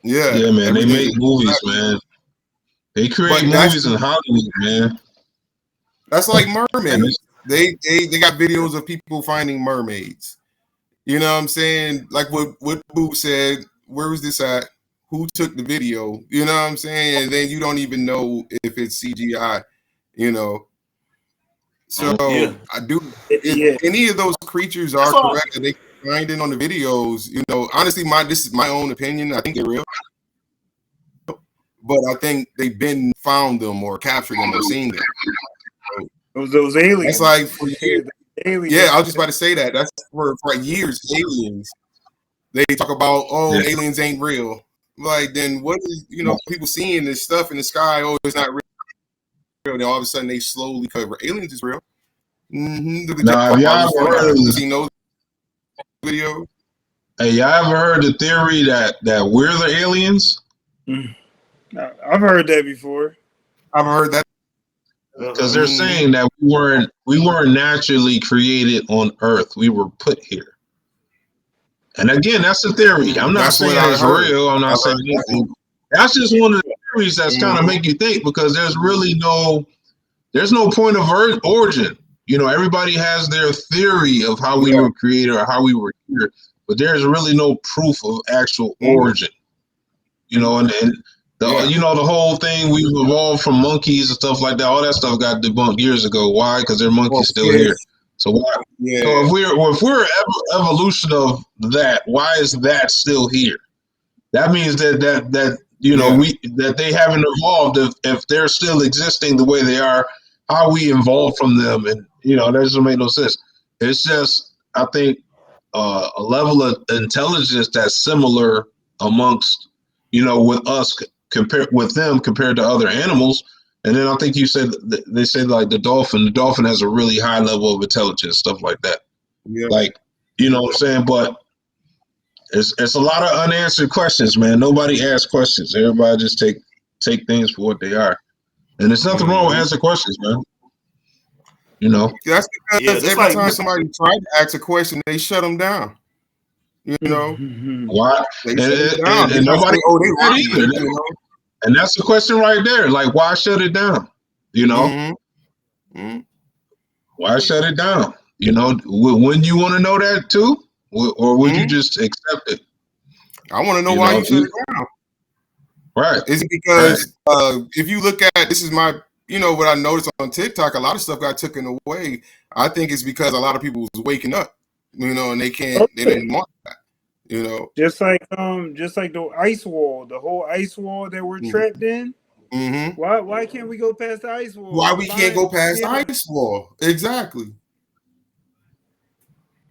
Yeah, man. They make movies, man. They create movies in Hollywood, man. That's like mermaids. They got videos of people finding mermaids. You know what I'm saying? Like what Boo said, where was this at? Who took the video? You know what I'm saying? And then you don't even know if it's CGI, you know. So I do, if any of those creatures are correct that they finding on the videos, you know, honestly, this is my own opinion. I think they're real. But I think they've been found them or captured them or seen them. So, those aliens. It's like for years. Yeah, I was just about to say that. That's for years, aliens. They talk about, aliens ain't real. Like, then what is, you know, people seeing this stuff in the sky, it's not real. Then all of a sudden they slowly cover. Aliens is real. Now, y'all ever heard of those videos? Hey, y'all ever heard the theory that we're the aliens? I've heard that before. I've heard that because they're saying that we weren't naturally created on Earth. We were put here. And again, that's a theory. I'm not saying it's real. I'm not saying anything. That's just one of the theories that's kind of make you think, because there's no point of origin. You know, everybody has their theory of how we were created or how we were here, but there's really no proof of actual origin. You know, and you know, the whole thing, we've evolved from monkeys and stuff like that. All that stuff got debunked years ago. Why? Because they're monkeys still here. So why? So if we're evolution of that, why is that still here? That means that you know that they haven't evolved. If they're still existing the way they are, how we evolved from them, and you know, that doesn't make no sense. It's just, I think, a level of intelligence that's similar amongst, you know, with us compared to other animals. And then I think you said they say like the dolphin has a really high level of intelligence, stuff like that. Yeah. Like, you know what I'm saying? But it's a lot of unanswered questions, man. Nobody asks questions. Everybody just take things for what they are. And there's nothing wrong with asking questions, man. You know? That's because every like, time somebody tried to ask a question, they shut them down. You know? Why? They shut it down. And nobody they right either. you know? And that's the question right there. Like, why shut it down? You know? Why shut it down? You know, wouldn't you want to know that too? Or would you just accept it? I want to know why you shut it down. Right. Is it because if you look at, this is my, you know, what I noticed on TikTok, a lot of stuff got taken away. I think it's because a lot of people was waking up, you know, and they didn't want that, you know. Just like the ice wall, the whole ice wall that we're trapped in. Why can't we go past the ice wall? Why we can't go past the ice wall? Exactly.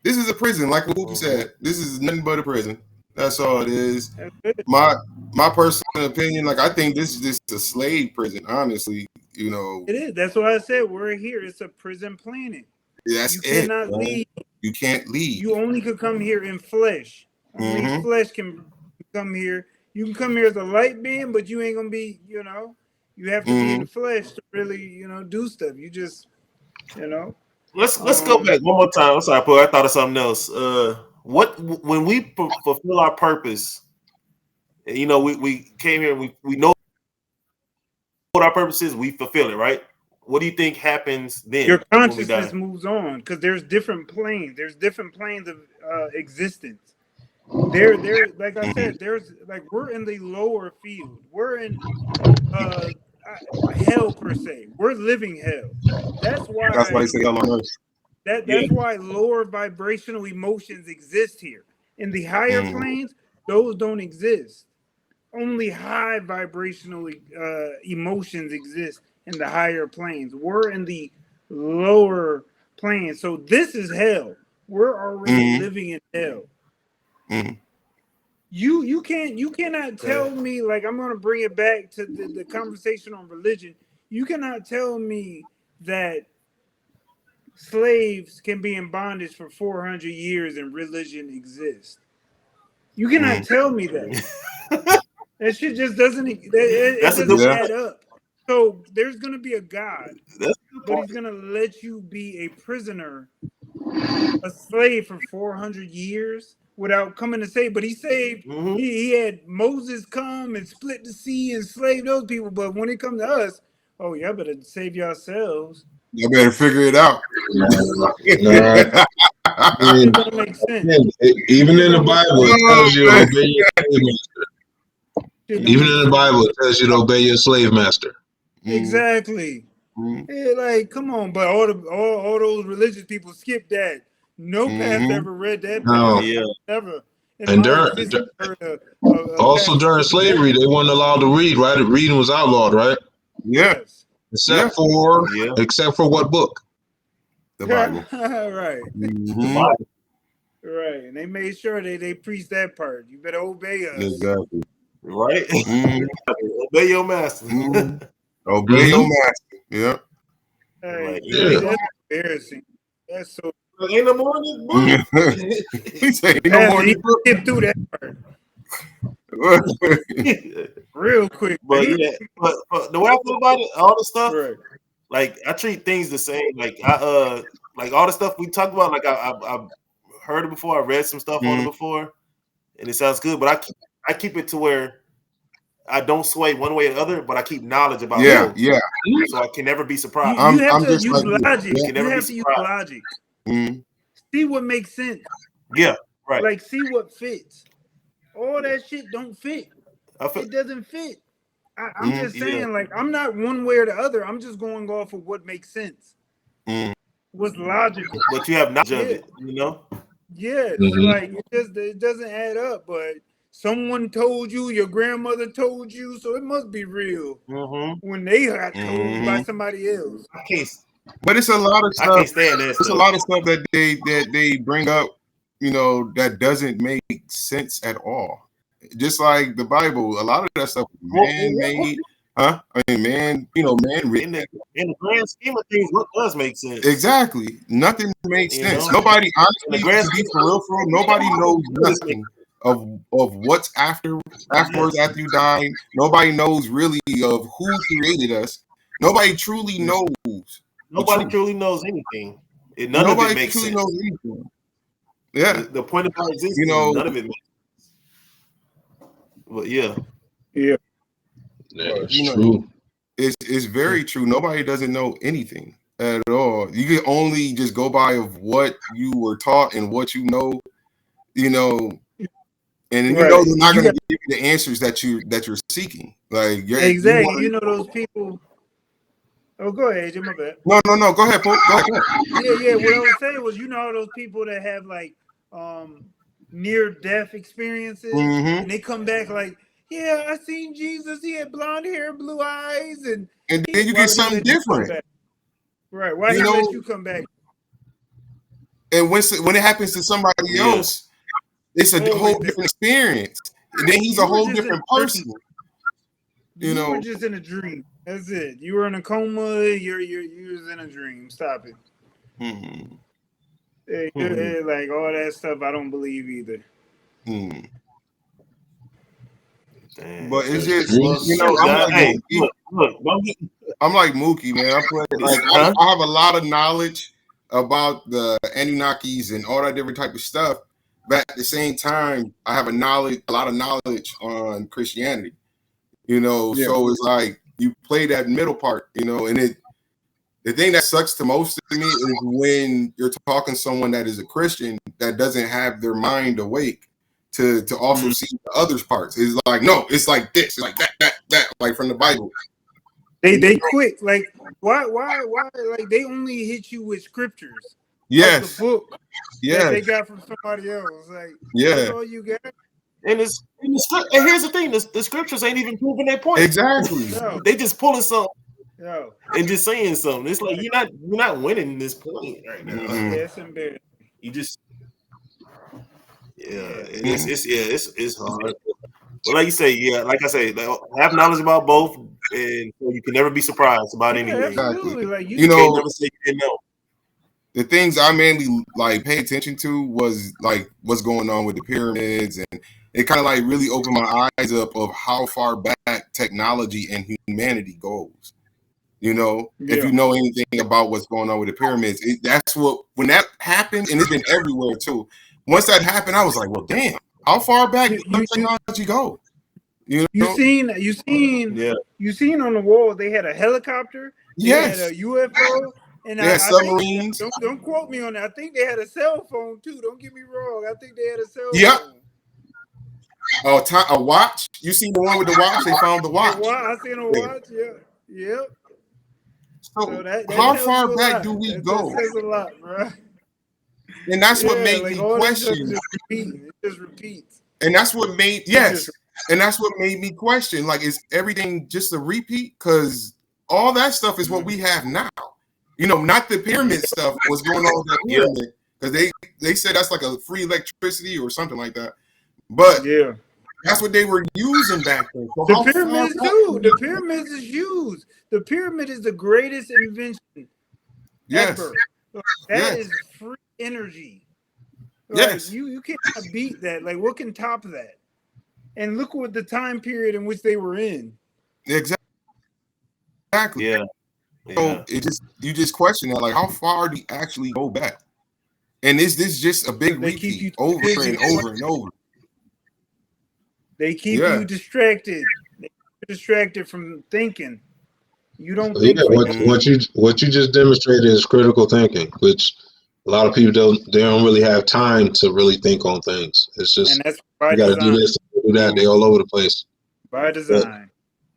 This is a prison, like what Whoopi said. This is nothing but a prison. That's all it is. My personal opinion, like I think this is just a slave prison, honestly. You know, it is. That's why I said we're here. It's a prison planet. That's you cannot leave. You can't leave. You only could come here in flesh. Only flesh can come here. You can come here as a light being, but you ain't gonna be. You know, you have to be in the flesh to really, you know, do stuff. You just, you know. Let's go back one more time. I'm sorry, Paul. I thought of something else. When we fulfill our purpose, you know, we came here and we know what our purpose is. We fulfill it, right? What do you think happens then? Your consciousness moves on because there's different planes. There's different planes of existence. There, like I said, there's like we're in the lower field. We're in hell per se. We're living hell. That's why they say hell on earth. That's why lower vibrational emotions exist here. In the higher planes, those don't exist. Only high vibrational emotions exist in the higher planes. We're in the lower planes. So this is hell. We're already living in hell. You cannot tell me, like, I'm gonna bring it back to the conversation on religion. You cannot tell me that slaves can be in bondage for 400 years and religion exists. You cannot tell me that. That shit just doesn't. It doesn't add up. So there's gonna be a God, but he's gonna let you be a prisoner, a slave for 400 years without coming to save. But he saved. He had Moses come and split the sea and slave those people. But when it comes to us, oh, y'all better save yourselves. You better figure it out. It don't make sense. Even in the Bible, it tells you to obey your slave master. Even in the Bible, it tells you to obey your slave master. Exactly. Yeah, like, come on, but all those religious people skip that. No pastor ever read that. No. Never. And also during slavery, they weren't allowed to read, right? Reading was outlawed, right? Yes. Except for what book? The Bible. Right. The Bible. Right. And they made sure they preached that part. You better obey us. Exactly. Right? Obey your master. Obey your master. Yeah. Hey, that's embarrassing. That's so. Ain't no more in this book. He said, ain't no more in this book. Get through that part. Real quick. But yeah, but the way I feel about it, all the stuff, like I treat things the same. Like like all the stuff we talked about, like I've heard it before, I read some stuff on it before, and it sounds good. But I keep it to where I don't sway one way or the other, but I keep knowledge about it. Yeah. So I can never be surprised. You have to use logic. You have to use logic. See what makes sense. Yeah, right. Like, see what fits. All that shit don't fit. It doesn't fit. I'm just saying, like, I'm not one way or the other. I'm just going off of what makes sense. What's logical. But you have knowledge of it, you know? Yeah, like it doesn't add up, but someone told you, your grandmother told you, so it must be real. When they got told by somebody else. I can't. But it's a lot of stuff. I can't stand that. It's a lot of stuff that they bring up, you know, that doesn't make sense at all. Just like the Bible, a lot of that stuff is man-made. Huh? I mean, man written. In the grand scheme of things, what does make sense? Exactly. Nothing makes sense. Nobody, honestly, to be for real, nobody knows nothing of what's afterwards after you die. Nobody knows really of who created us. Nobody truly knows. Nobody truly knows anything. None of it makes sense. Knows anything. Yeah. The point of our existence, none of it makes sense. But yeah. It's true. It's very true. Nobody doesn't know anything at all. You can only just go by of what you were taught and what you know, and they're not going to give you the answers that you're seeking. Like exactly, those people. Oh, go ahead, AJ, my bad. No, go ahead, Paul. Go ahead. Yeah. What I was saying was, all those people that have like near-death experiences, and they come back like, yeah, I seen Jesus. He had blonde hair, blue eyes, and then you get something different. Right? Why he let you come back? And when it happens to somebody else, it's a whole different experience. And then he's a whole different person. You were just in a dream. That's it. You were in a coma. You was in a dream. Stop it. Mm-hmm. Like all that stuff, I don't believe either. But it's just I'm like Mookie, man. I have a lot of knowledge about the Anunnakis and all that different type of stuff, but at the same time, I have a lot of knowledge on Christianity. So it's like you play that middle part, and the thing that sucks the most to me is when you're talking to someone that is a Christian that doesn't have their mind awake to also see the other parts. It's like, no, it's like this, it's like that, like from the Bible. They quit. Like, why? Like, they only hit you with scriptures. Yes. The book. Yeah. That they got from somebody else. Like, that's all you got. And here's the thing: the scriptures ain't even proving their point. Exactly. No. They just pulling something and just saying something. It's like you're not winning this point right now. That's embarrassing. You just it's hard. But like you say, like I say, have knowledge about both, and you can never be surprised about anything. Absolutely. Like you can't never say you didn't know. The things I mainly pay attention to was like what's going on with the pyramids, and it kind of like really opened my eyes up of how far back technology and humanity goes. If you know anything about what's going on with the pyramids, that's when that happened, and it's been everywhere too. Once that happened, I was like, well, damn, how far back does technology go? You seen on the wall they had a helicopter, they had a UFO. And submarines. Don't quote me on that. I think they had a cell phone too. Don't get me wrong. I think they had a cell phone. A watch. You seen the one with the watch? They found the watch. I seen a watch. Yeah. So how far back do we go? That says a lot, bro. And that's what made me question. It just repeats. And that's what made me question. Like, is everything just a repeat? Because all that stuff is what we have now. Not the pyramid stuff was going on with that pyramid, because they said that's like a free electricity or something like that. But that's what they were using back then. So the pyramids too. The pyramids is used. The pyramid is the greatest invention ever. That is free energy. You cannot beat that. Like, what can top that? And look what the time period in which they were in. Exactly. Yeah. So you just question that, like, how far do you actually go back? And is this just a big repeat over and over and over? They keep you distracted. Distracted from thinking. You don't think. What you just demonstrated is critical thinking, which a lot of people don't really have time to really think on things. It's just, and that's by you got to do this, do that. They all over the place. By design. But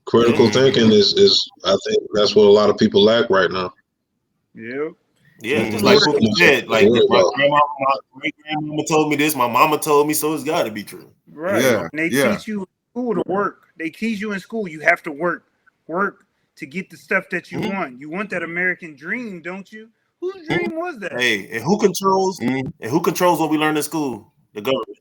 critical thinking is I think that's what a lot of people lack right now. Yeah, just like what you said, like my great grandmama told me this, my mama told me, so it's got to be true. Right. Yeah. And they teach you in school to work. They teach you in school you have to work to get the stuff that you want. You want that American dream, don't you? Whose dream was that? Hey, and who controls what we learn in school? The government.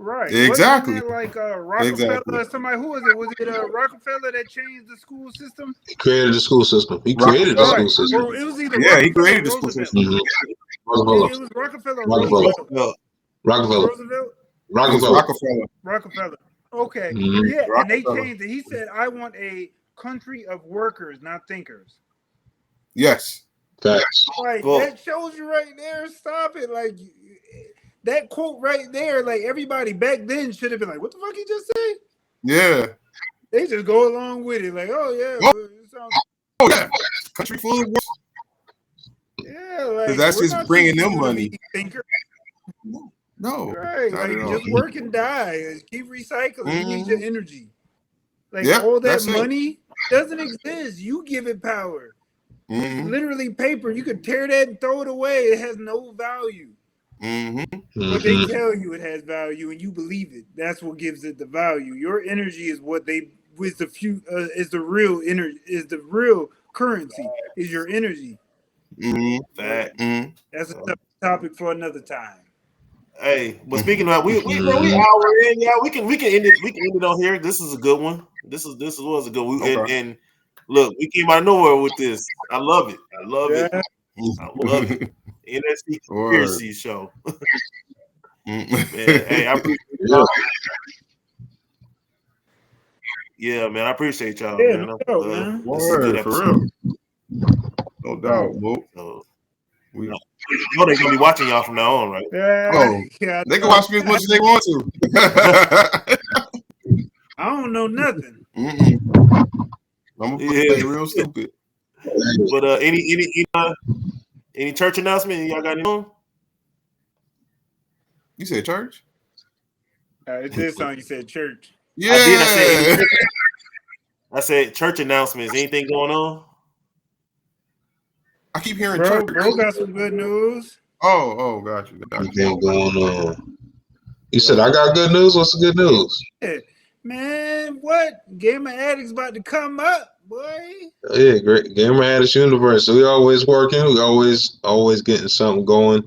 Right. Exactly. Wasn't that like Rockefeller Exactly. or somebody? Who was it? Was it Rockefeller that changed the school system? He created the school system. He created the Rockefeller. school Right. system. Or it was either Yeah, he Rockefeller or created the school Roosevelt. system. Mhm. It, Rockefeller. it was Rockefeller or Rockefeller. Roosevelt. Well, Rockefeller. Roosevelt? It was Rockefeller. Rockefeller. Rockefeller. Okay. Mhm. Yeah, and they Rockefeller. changed it. He said, I want a country of workers, not thinkers. Yes. Facts. Like, Well- that shows you right there. Stop it. Like, that quote right there, like, everybody back then should have been like, what the fuck he just say? Yeah. They just go along with it. Like, oh, yeah. Oh. well, it sounds, Oh yeah. Country full of work. yeah. Like, 'Cause that's we're just not bringing teaching them you to money. be thinkers. No. Right. Not Like, at all. just work and die. Keep recycling. You need your energy. Like, Yeah, all that that's it. money doesn't exist. You give it power. Mm-hmm. Literally paper. You could tear that and throw it away. It has no value. Mm-hmm. But they Mhm. tell you it has value and you believe it. That's what gives it the value. Your energy is what they with the few is the real energy, is the real currency, is your energy. Mm-hmm. fact. Mm-hmm. That's a topic for another time. Hey, but speaking of we Mhm. hour in, yeah, we can end it on here. This is a good one. This was a good one. Okay. And look, we came out of nowhere with this. I love it. I love it. Yeah. I love it. NSC Word. conspiracy show. Mm. Man, hey, I appreciate Yeah. man, I appreciate y'all, Yeah, man. no doubt, man. This is a good Word, for episode. real. No doubt, bro. So, We, you know they're gonna be watching y'all from now on, right? Yeah. Oh, Yeah, they can watch me as much as they want to. I don't know nothing. Mm-mm. I'm gonna Yeah. play real stupid. But any church announcement? Y'all got any? You said church? It did sound you said church. Yeah. I did. I said church announcements. Anything going on? I keep hearing Bro church. got some good news. Oh, got you. Anything going on? You said I got good news. What's the good news? Yeah. Man, what? Gamer Addicts about to come up, boy. Yeah, great. Gamer Addicts Universe. So we always working. We always getting something going.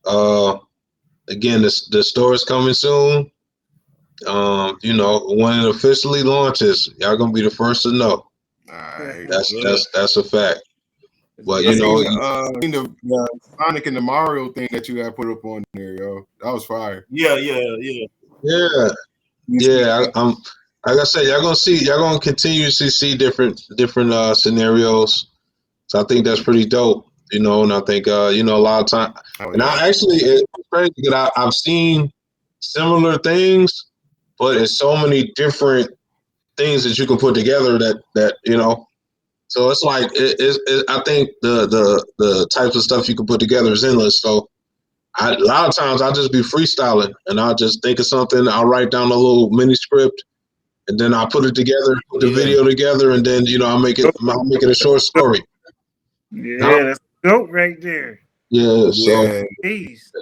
Again, the store is coming soon. When it officially launches, y'all gonna be the first to know. Alright. That's a fact. But I seen the Sonic and the Mario thing that you got put up on there, yo. That was fire. Yeah. I'm like I said, y'all gonna continuously see different scenarios. So I think that's pretty dope, and I think a lot of time. And I actually, it's crazy that I've seen similar things, but it's so many different things that you can put together that. So it's like I think the types of stuff you can put together is endless. So a lot of times I'll just be freestyling and I'll just think of something. I'll write down a little mini script and then I'll put it together, put the video together, and then I'll make it a short story. Yeah, that's dope right there. Yeah. So Peace.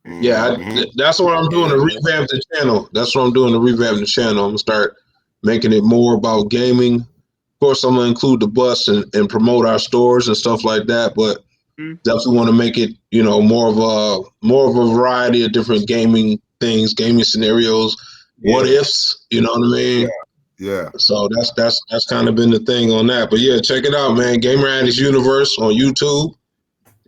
that's what I'm doing to revamp the channel. That's what I'm doing to revamp the channel. I'm gonna start making it more about gaming. Of course, I'm gonna include the bus and promote our stores and stuff like that. But definitely want to make it, more of a variety of different gaming things, gaming scenarios, what ifs. You know what I mean? Yeah. So that's kind of been the thing on that. But yeah, check it out, man. Gamer Addicts Universe on YouTube.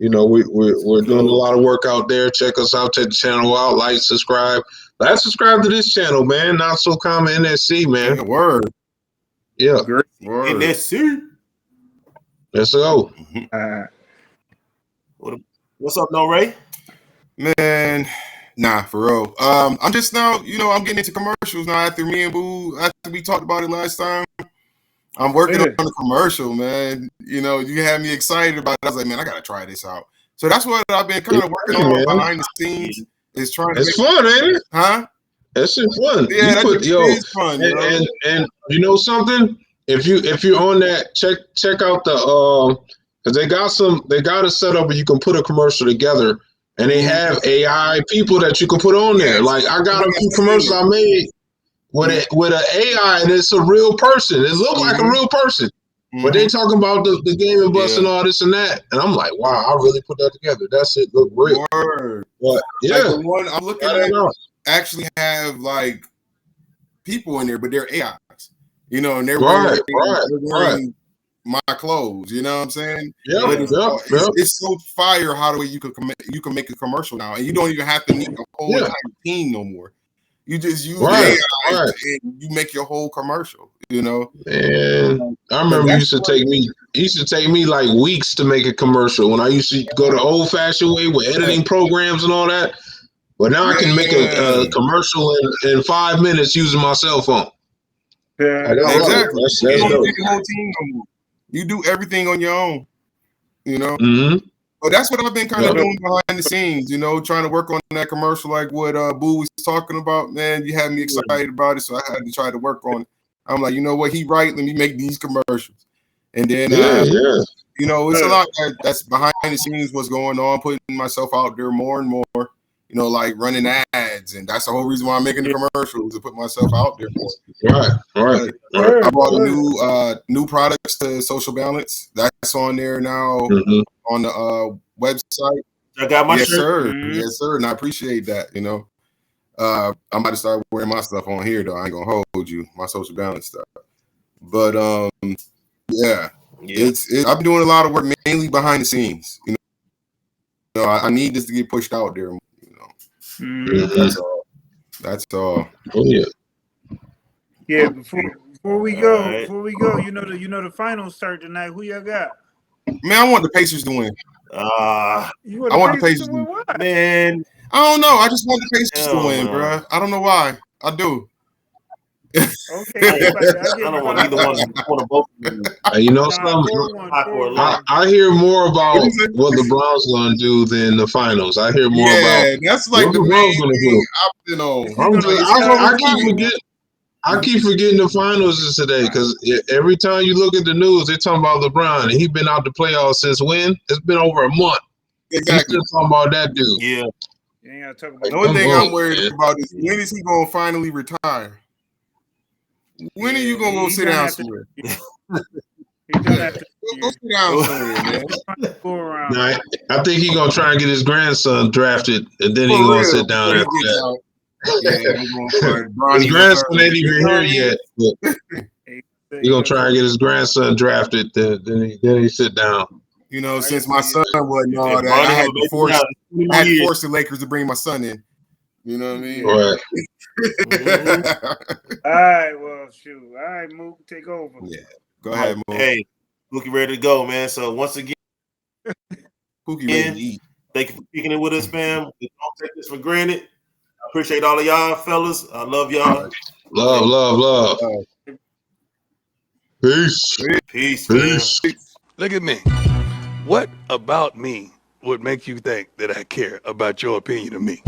We're doing a lot of work out there. Check us out. Check the channel out. Like, subscribe. Subscribe to this channel, man. Not So Common NSC, man. Yeah, word. Yeah. Word. NSC. Let's go. What's up, No Ray? Man, nah, for real. I'm just now, I'm getting into commercials now after we talked about it last time. I'm working on a commercial, man. You had me excited about it. I was like, man, I gotta try this out. So that's what I've been kind of working on behind the scenes. Is trying to. It's fun, ain't it? Huh? That shit fun. Yeah, is fun. And you know something? If you're on that, check out the because they got a setup where you can put a commercial together, and they have AI people that you can put on there. Like I got a few commercials I made with an AI, and it's a real person. It looked like a real person, but they talking about the gaming bus and all this and that, and I'm like, wow, I really put that together. That shit look real. Word. But yeah, like the one I'm looking at. actually have like people in there, but they're AIs, you know, and they're Right. wearing my clothes, you know what I'm saying? Yep, But yep. it's so fire how the way you can make a commercial now, and you don't even have to need a whole entire team no more. You just use the AI and you make your whole commercial, you know. And I remember it used to take me like weeks to make a commercial when I used to go the old fashioned way with editing programs and all that. But now I can make a commercial in 5 minutes using my cell phone. Yeah, exactly. That's You don't dope. need the whole team no more. You do everything on your own, you know. Mm-hmm. But that's what I've been kind of doing behind the scenes, you know, trying to work on that commercial like what Boo was talking about. Man, you had me excited about it, so I had to try to work on it. I'm like, you know what, he right, let me make these commercials. And then you know, it's a lot that's behind the scenes, what's going on, putting myself out there more and more, you know, like running ads, and that's the whole reason why I'm making the commercials, to put myself out there more. Right. I brought a new products to Social Balance. That's on there now on the website. I got my yes, shirt. sir. Yes, sir. And I appreciate that. You know, I'm about to start wearing my stuff on here though. I ain't gonna hold you, my Social Balance stuff. But it's I've been doing a lot of work mainly behind the scenes. You know, I need this to get pushed out there. You know, that's all. Oh yeah. Yeah, before we go, you know the finals start tonight. Who y'all got? Man, I want the Pacers to win. I want the Pacers to win. Why? Man, I don't know. I just want the Pacers to win, bro. I don't know why. I do. Okay, I don't want either one. I want both. You know something? I hear more about what LeBron's gonna do than the finals. I hear more about that's like the LeBron's gonna do. I keep forgetting the finals is today because every time you look at the news, they're talking about LeBron, and he's been out the playoffs since when? It's been over a month. Exactly. He's still talking about that dude. Yeah. You ain't gotta talk about the only thing I'm worried about is when is he gonna finally retire? When are you gonna go sit down somewhere? Go sit down somewhere, man. Nah, I think he's gonna try and get his grandson drafted, and then he's gonna sit down after that. His grandson ain't even here yet. He's gonna try and get his grandson drafted, then he sit down. You know, since my son wasn't all that, I had to force the Lakers to bring my son in. You know what I mean? Right. All right, well, shoot. All right, Mook, take over. Yeah, go ahead, Mook. Hey, Pookie ready to go, man. So once again, Pookie ready to eat. Thank you for kicking it with us, fam. We don't take this for granted. I appreciate all of y'all, fellas. I love y'all. Love. Peace. Look at me. What about me would make you think that I care about your opinion of me?